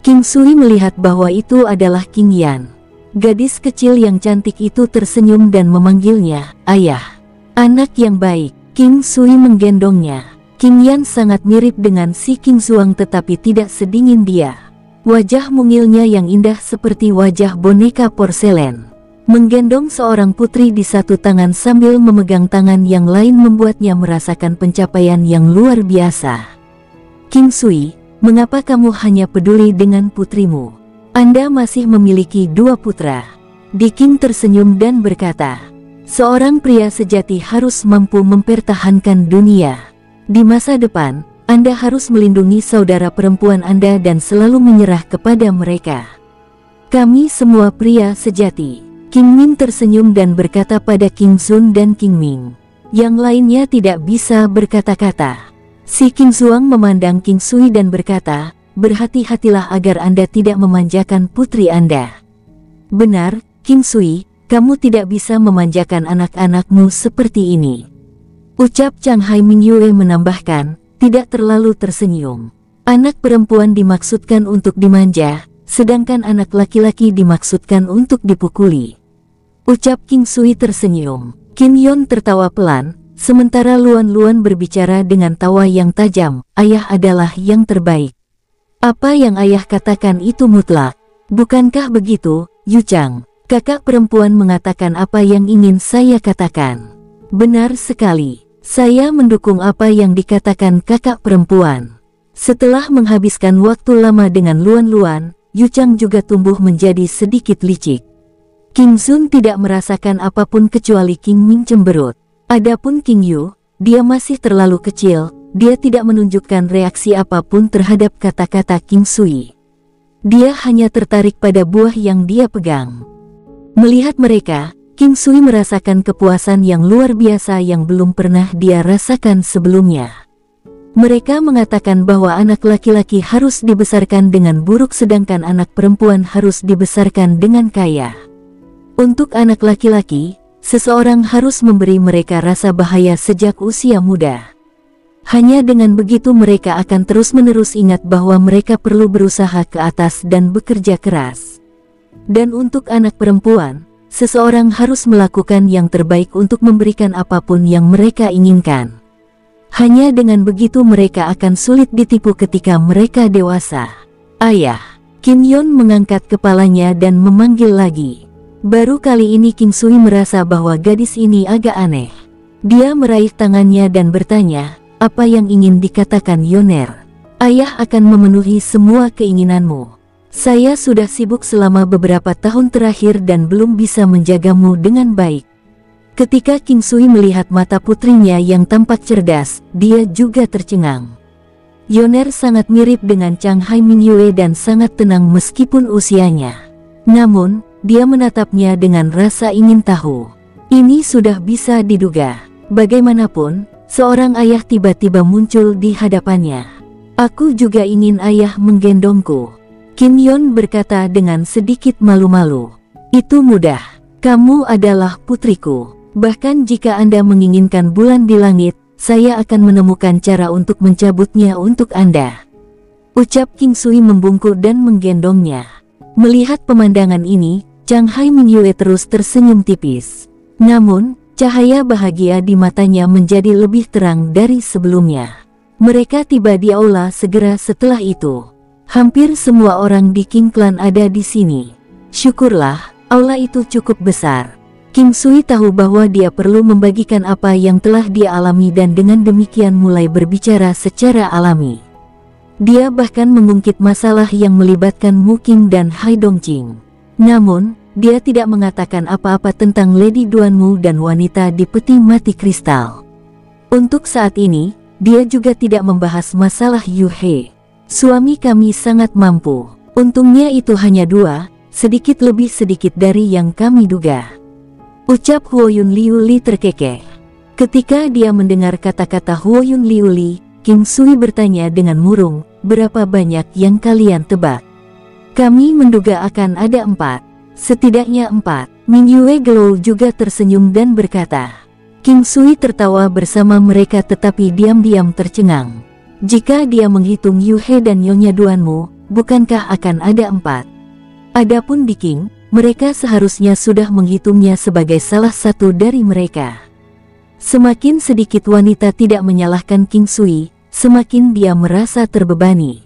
King Sui melihat bahwa itu adalah King Yan. Gadis kecil yang cantik itu tersenyum dan memanggilnya, "Ayah." "Anak yang baik." King Sui menggendongnya. King Yan sangat mirip dengan si King Zuang tetapi tidak sedingin dia. Wajah mungilnya yang indah seperti wajah boneka porselen. Menggendong seorang putri di satu tangan sambil memegang tangan yang lain membuatnya merasakan pencapaian yang luar biasa. "King Sui, mengapa kamu hanya peduli dengan putrimu? Anda masih memiliki 2 putra." Di King tersenyum dan berkata, "Seorang pria sejati harus mampu mempertahankan dunia. Di masa depan, Anda harus melindungi saudara perempuan Anda dan selalu menyerah kepada mereka. Kami semua pria sejati." King Min tersenyum dan berkata pada King Sun dan King Ming. Yang lainnya tidak bisa berkata-kata. Si King Zuang memandang King Sui dan berkata, "Berhati-hatilah agar Anda tidak memanjakan putri Anda." "Benar, King Sui, kamu tidak bisa memanjakan anak-anakmu seperti ini. Ucap Chang Hai Mingyue menambahkan, tidak terlalu tersenyum. Anak perempuan dimaksudkan untuk dimanja, sedangkan anak laki-laki dimaksudkan untuk dipukuli. Ucap King Sui tersenyum. Kim Yon tertawa pelan, sementara Luan Luan berbicara dengan tawa yang tajam, ayah adalah yang terbaik. Apa yang ayah katakan itu mutlak. Bukankah begitu, Yu Chang? Kakak perempuan mengatakan apa yang ingin saya katakan. Benar sekali, saya mendukung apa yang dikatakan kakak perempuan. Setelah menghabiskan waktu lama dengan Luan Luan, Yu Chang juga tumbuh menjadi sedikit licik. King Sun tidak merasakan apapun kecuali King Ming cemberut. Adapun King Yu, dia masih terlalu kecil, dia tidak menunjukkan reaksi apapun terhadap kata-kata King Sui. Dia hanya tertarik pada buah yang dia pegang. Melihat mereka, King Sui merasakan kepuasan yang luar biasa yang belum pernah dia rasakan sebelumnya. Mereka mengatakan bahwa anak laki-laki harus dibesarkan dengan buruk sedangkan anak perempuan harus dibesarkan dengan kaya. Untuk anak laki-laki, seseorang harus memberi mereka rasa bahaya sejak usia muda. Hanya dengan begitu mereka akan terus-menerus ingat bahwa mereka perlu berusaha ke atas dan bekerja keras. Dan untuk anak perempuan, seseorang harus melakukan yang terbaik untuk memberikan apapun yang mereka inginkan. Hanya dengan begitu mereka akan sulit ditipu ketika mereka dewasa. Ayah, Kim Yon mengangkat kepalanya dan memanggil lagi. Baru kali ini King Sui merasa bahwa gadis ini agak aneh. Dia meraih tangannya dan bertanya, apa yang ingin dikatakan Yoner? Ayah akan memenuhi semua keinginanmu. Saya sudah sibuk selama beberapa tahun terakhir dan belum bisa menjagamu dengan baik. Ketika King Sui melihat mata putrinya yang tampak cerdas, dia juga tercengang. Yoner sangat mirip dengan Chang Hai Mingyue dan sangat tenang meskipun usianya. Namun, dia menatapnya dengan rasa ingin tahu. Ini sudah bisa diduga. Bagaimanapun, seorang ayah tiba-tiba muncul di hadapannya. Aku juga ingin ayah menggendongku. Kim Yon berkata dengan sedikit malu-malu. Itu mudah. Kamu adalah putriku. Bahkan jika Anda menginginkan bulan di langit, saya akan menemukan cara untuk mencabutnya untuk Anda. Ucap King Sui membungkuk dan menggendongnya. Melihat pemandangan ini, Chang Hai Mingyue terus tersenyum tipis. Namun, cahaya bahagia di matanya menjadi lebih terang dari sebelumnya. Mereka tiba di aula segera setelah itu. Hampir semua orang di King Clan ada di sini. Syukurlah, aula itu cukup besar. King Sui tahu bahwa dia perlu membagikan apa yang telah dia alami dan dengan demikian mulai berbicara secara alami. Dia bahkan mengungkit masalah yang melibatkan Mu Qing dan Hai Dongqing. Namun, dia tidak mengatakan apa-apa tentang Lady Duanmu dan wanita di peti mati kristal. Untuk saat ini, dia juga tidak membahas masalah Yu He. Suami kami sangat mampu. Untungnya itu hanya 2, sedikit lebih sedikit dari yang kami duga. Ucap Huoyun Liuli terkekeh. Ketika dia mendengar kata-kata Huoyun Liuli, King Sui bertanya dengan murung, berapa banyak yang kalian tebak? Kami menduga akan ada 4. Setidaknya 4. Mingyue Gelou juga tersenyum dan berkata. King Sui tertawa bersama mereka tetapi diam-diam tercengang. Jika dia menghitung Yu He dan Nyonya Duanmu, bukankah akan ada 4? Adapun di King, mereka seharusnya sudah menghitungnya sebagai salah satu dari mereka. Semakin sedikit wanita tidak menyalahkan King Sui, semakin dia merasa terbebani.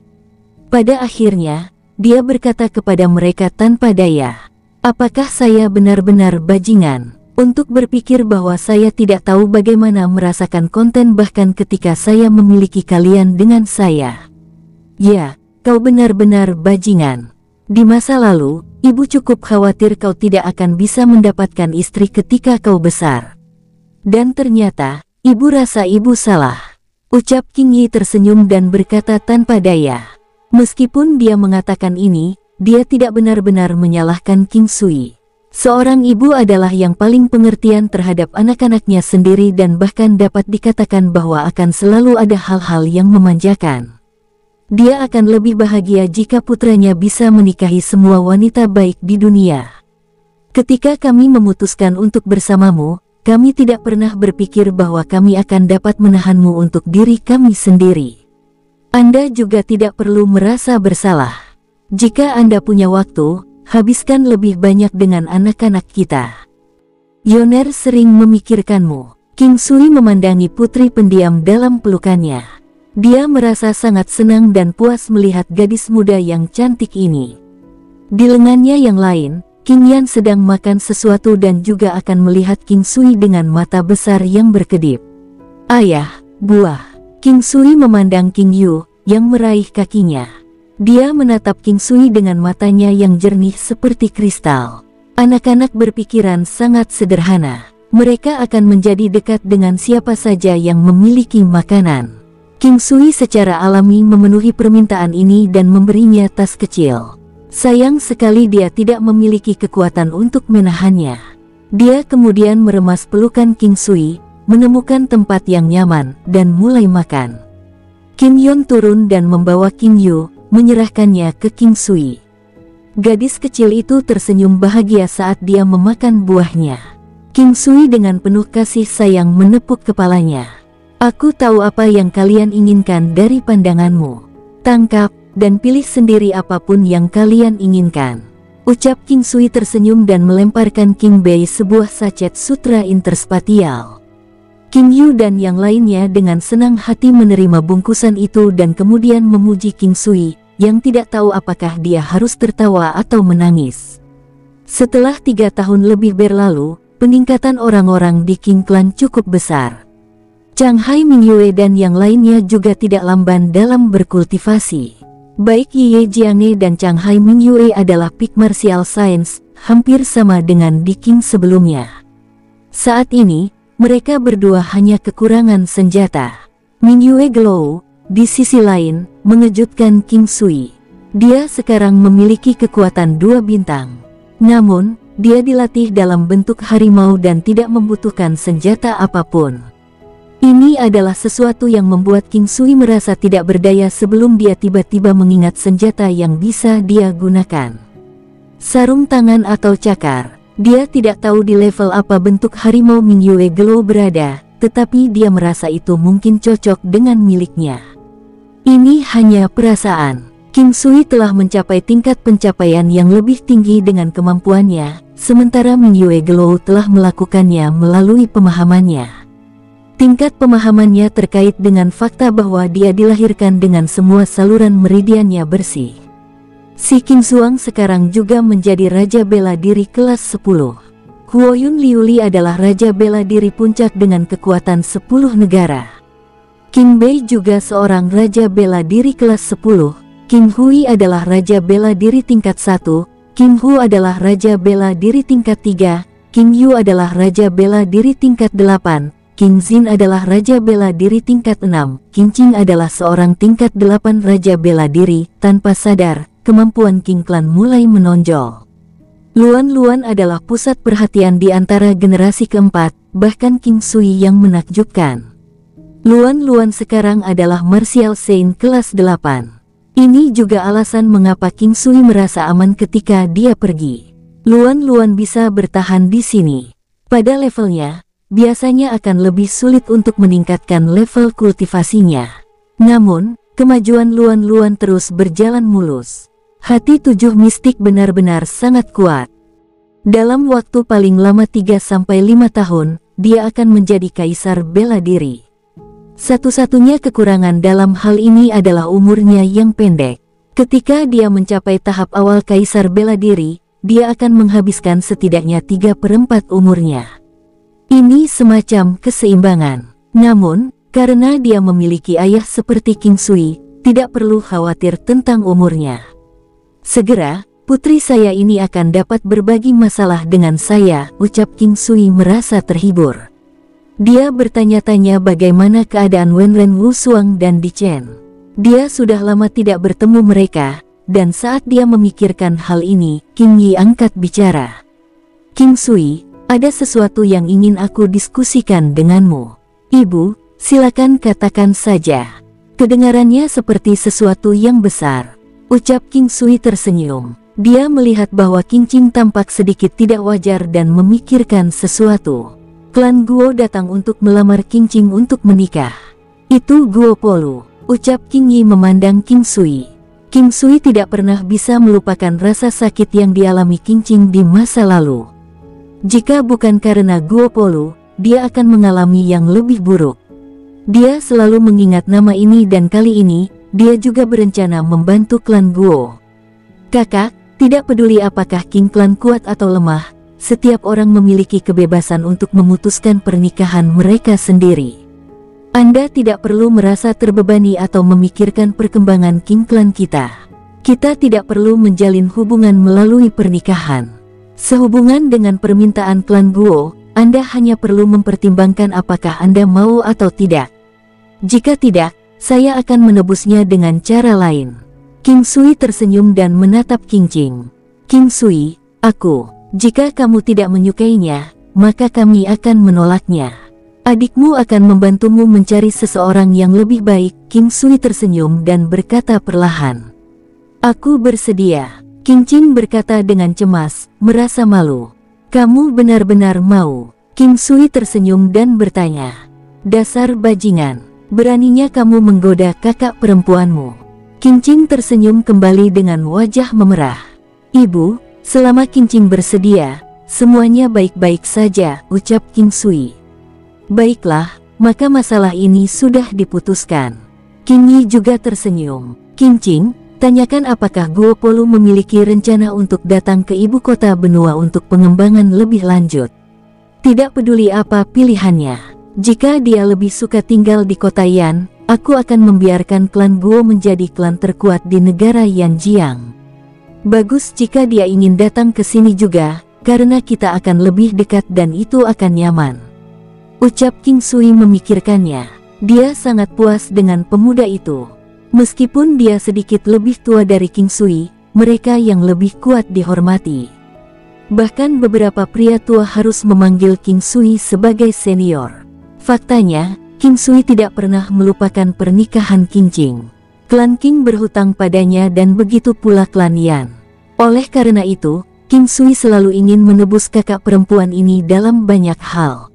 Pada akhirnya, dia berkata kepada mereka tanpa daya, apakah saya benar-benar bajingan untuk berpikir bahwa saya tidak tahu bagaimana merasakan konten bahkan ketika saya memiliki kalian dengan saya? Ya, kau benar-benar bajingan. Di masa lalu, ibu cukup khawatir kau tidak akan bisa mendapatkan istri ketika kau besar. Dan ternyata, ibu rasa ibu salah. Ucap King Yi tersenyum dan berkata tanpa daya. Meskipun dia mengatakan ini, dia tidak benar-benar menyalahkan King Sui. Seorang ibu adalah yang paling pengertian terhadap anak-anaknya sendiri dan bahkan dapat dikatakan bahwa akan selalu ada hal-hal yang memanjakan. Dia akan lebih bahagia jika putranya bisa menikahi semua wanita baik di dunia. Ketika kami memutuskan untuk bersamamu, kami tidak pernah berpikir bahwa kami akan dapat menahanmu untuk diri kami sendiri. Anda juga tidak perlu merasa bersalah. Jika Anda punya waktu, habiskan lebih banyak dengan anak-anak kita. Yoner sering memikirkanmu. King Sui memandangi putri pendiam dalam pelukannya. Dia merasa sangat senang dan puas melihat gadis muda yang cantik ini. Di lengannya yang lain, King Yan sedang makan sesuatu dan juga akan melihat King Sui dengan mata besar yang berkedip. Ayah, buah. King Sui memandang King Yu yang meraih kakinya. Dia menatap King Sui dengan matanya yang jernih seperti kristal. Anak-anak berpikiran sangat sederhana. Mereka akan menjadi dekat dengan siapa saja yang memiliki makanan. King Sui secara alami memenuhi permintaan ini dan memberinya tas kecil. Sayang sekali dia tidak memiliki kekuatan untuk menahannya. Dia kemudian meremas pelukan King Sui, menemukan tempat yang nyaman, dan mulai makan. Kim Yon turun dan membawa King Yu, menyerahkannya ke King Sui. Gadis kecil itu tersenyum bahagia saat dia memakan buahnya. King Sui dengan penuh kasih sayang menepuk kepalanya. Aku tahu apa yang kalian inginkan dari pandanganmu. Tangkap dan pilih sendiri apapun yang kalian inginkan. Ucap King Sui tersenyum dan melemparkan King Bei sebuah sachet sutra interspatial. King Yu dan yang lainnya dengan senang hati menerima bungkusan itu dan kemudian memuji King Sui, yang tidak tahu apakah dia harus tertawa atau menangis. Setelah 3 tahun lebih berlalu, peningkatan orang-orang di King Clan cukup besar. Chang Hai Mingyue dan yang lainnya juga tidak lamban dalam berkultivasi. Baik Ye Jiange dan Chang Hai Mingyue adalah peak martial science, hampir sama dengan di King sebelumnya. Saat ini, mereka berdua hanya kekurangan senjata. Mingyue Glow, di sisi lain, mengejutkan King Sui. Dia sekarang memiliki kekuatan 2 bintang. Namun, dia dilatih dalam bentuk harimau dan tidak membutuhkan senjata apapun. Ini adalah sesuatu yang membuat King Sui merasa tidak berdaya sebelum dia tiba-tiba mengingat senjata yang bisa dia gunakan. Sarung tangan atau cakar. Dia tidak tahu di level apa bentuk harimau Mingyue Glow berada, tetapi dia merasa itu mungkin cocok dengan miliknya. Ini hanya perasaan. King Sui telah mencapai tingkat pencapaian yang lebih tinggi dengan kemampuannya, sementara Mingyue Glow telah melakukannya melalui pemahamannya. Tingkat pemahamannya terkait dengan fakta bahwa dia dilahirkan dengan semua saluran meridiannya bersih. Si King Xuang sekarang juga menjadi Raja Bela Diri kelas 10. Huoyun Liuli adalah Raja Bela Diri puncak dengan kekuatan 10 negara. King Bei juga seorang Raja Bela Diri kelas 10. King Hui adalah Raja Bela Diri tingkat 1. King Hu adalah Raja Bela Diri tingkat 3. King Yu adalah Raja Bela Diri tingkat 8. King Xin adalah Raja Bela Diri tingkat 6, King Qing adalah seorang tingkat 8 Raja Bela Diri. Tanpa sadar, kemampuan King Clan mulai menonjol. Luan Luan adalah pusat perhatian di antara generasi keempat, bahkan King Sui yang menakjubkan. Luan Luan sekarang adalah Martial Saint kelas 8. Ini juga alasan mengapa King Sui merasa aman ketika dia pergi. Luan Luan bisa bertahan di sini. Pada levelnya, biasanya akan lebih sulit untuk meningkatkan level kultivasinya. Namun, kemajuan Luan Luan terus berjalan mulus. Hati 7 mistik benar-benar sangat kuat. Dalam waktu paling lama 3-5 tahun, dia akan menjadi kaisar bela diri. Satu-satunya kekurangan dalam hal ini adalah umurnya yang pendek. Ketika dia mencapai tahap awal kaisar bela diri, dia akan menghabiskan setidaknya 3/4 umurnya. Ini semacam keseimbangan. Namun, karena dia memiliki ayah seperti King Sui, tidak perlu khawatir tentang umurnya. Segera, putri saya ini akan dapat berbagi masalah dengan saya, ucap King Sui merasa terhibur. Dia bertanya-tanya bagaimana keadaan Wenren Wusuang dan Di Chen. Dia sudah lama tidak bertemu mereka, dan saat dia memikirkan hal ini, King Yi angkat bicara. King Sui, ada sesuatu yang ingin aku diskusikan denganmu. Ibu, silakan katakan saja. Kedengarannya seperti sesuatu yang besar. Ucap King Sui tersenyum. Dia melihat bahwa Qingqing tampak sedikit tidak wajar dan memikirkan sesuatu. Klan Guo datang untuk melamar Qingqing untuk menikah. Itu Guo Polu, ucap Qing Yi memandang Qing Sui. Qing Sui tidak pernah bisa melupakan rasa sakit yang dialami Qingqing di masa lalu. Jika bukan karena Guo Polu, dia akan mengalami yang lebih buruk. Dia selalu mengingat nama ini dan kali ini, dia juga berencana membantu klan Guo. Kakak, tidak peduli apakah King klan kuat atau lemah, setiap orang memiliki kebebasan untuk memutuskan pernikahan mereka sendiri. Anda tidak perlu merasa terbebani atau memikirkan perkembangan King klan kita. Kita tidak perlu menjalin hubungan melalui pernikahan. Sehubungan dengan permintaan klan Guo, Anda hanya perlu mempertimbangkan apakah Anda mau atau tidak. Jika tidak, saya akan menebusnya dengan cara lain. Qing Sui tersenyum dan menatap Qingqing. Qing Sui, jika kamu tidak menyukainya, maka kami akan menolaknya. Adikmu akan membantumu mencari seseorang yang lebih baik. Qing Sui tersenyum dan berkata perlahan. Aku bersedia. Qingqing berkata dengan cemas, merasa malu. Kamu benar-benar mau? Qing Sui tersenyum dan bertanya. Dasar bajingan, beraninya kamu menggoda kakak perempuanmu. Qingqing tersenyum kembali dengan wajah memerah. Ibu, selama Qingqing bersedia, semuanya baik-baik saja, ucap Qing Sui. Baiklah, maka masalah ini sudah diputuskan. Qing Yi juga tersenyum. Qingqing, tanyakan apakah Guo Polu memiliki rencana untuk datang ke ibu kota benua untuk pengembangan lebih lanjut. Tidak peduli apa pilihannya. Jika dia lebih suka tinggal di kota Yan, aku akan membiarkan klan Guo menjadi klan terkuat di negara Yanjiang. Bagus jika dia ingin datang ke sini juga, karena kita akan lebih dekat dan itu akan nyaman. Ucap Qing Sui memikirkannya. Dia sangat puas dengan pemuda itu. Meskipun dia sedikit lebih tua dari Qing Sui, mereka yang lebih kuat dihormati. Bahkan beberapa pria tua harus memanggil Qing Sui sebagai senior. Faktanya, Qing Sui tidak pernah melupakan pernikahan Qingqing. Klan Qing berhutang padanya dan begitu pula klan Yan. Oleh karena itu, Qing Sui selalu ingin menebus kakak perempuan ini dalam banyak hal.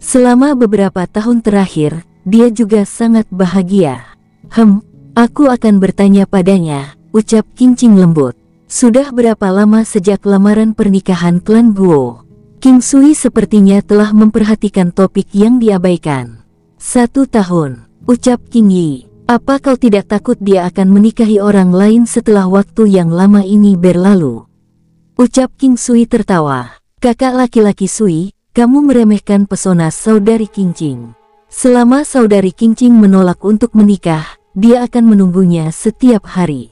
Selama beberapa tahun terakhir, dia juga sangat bahagia. Aku akan bertanya padanya, ucap Qingqing lembut. Sudah berapa lama sejak lamaran pernikahan klan Guo? Qing Sui sepertinya telah memperhatikan topik yang diabaikan. 1 tahun, ucap Qing Yi. Apa kau tidak takut dia akan menikahi orang lain setelah waktu yang lama ini berlalu? Ucap Qing Sui tertawa. Kakak laki-laki Sui, kamu meremehkan pesona saudari Qingqing. Selama saudari Qingqing menolak untuk menikah, dia akan menunggunya setiap hari.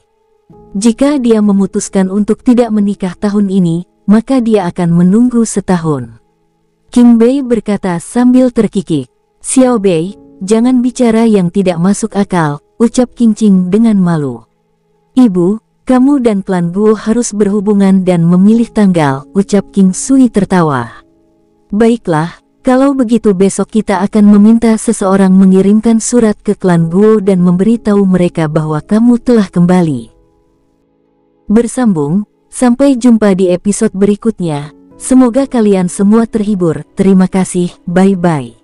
Jika dia memutuskan untuk tidak menikah tahun ini, maka dia akan menunggu setahun. Qing Bei berkata sambil terkikik. Xiao Bei, jangan bicara yang tidak masuk akal, ucap Qingqing dengan malu. Ibu, kamu dan klan Guo harus berhubungan dan memilih tanggal, ucap Qing Sui tertawa. Baiklah, kalau begitu besok kita akan meminta seseorang mengirimkan surat ke klan Guo dan memberitahu mereka bahwa kamu telah kembali. Bersambung, sampai jumpa di episode berikutnya. Semoga kalian semua terhibur. Terima kasih, bye-bye.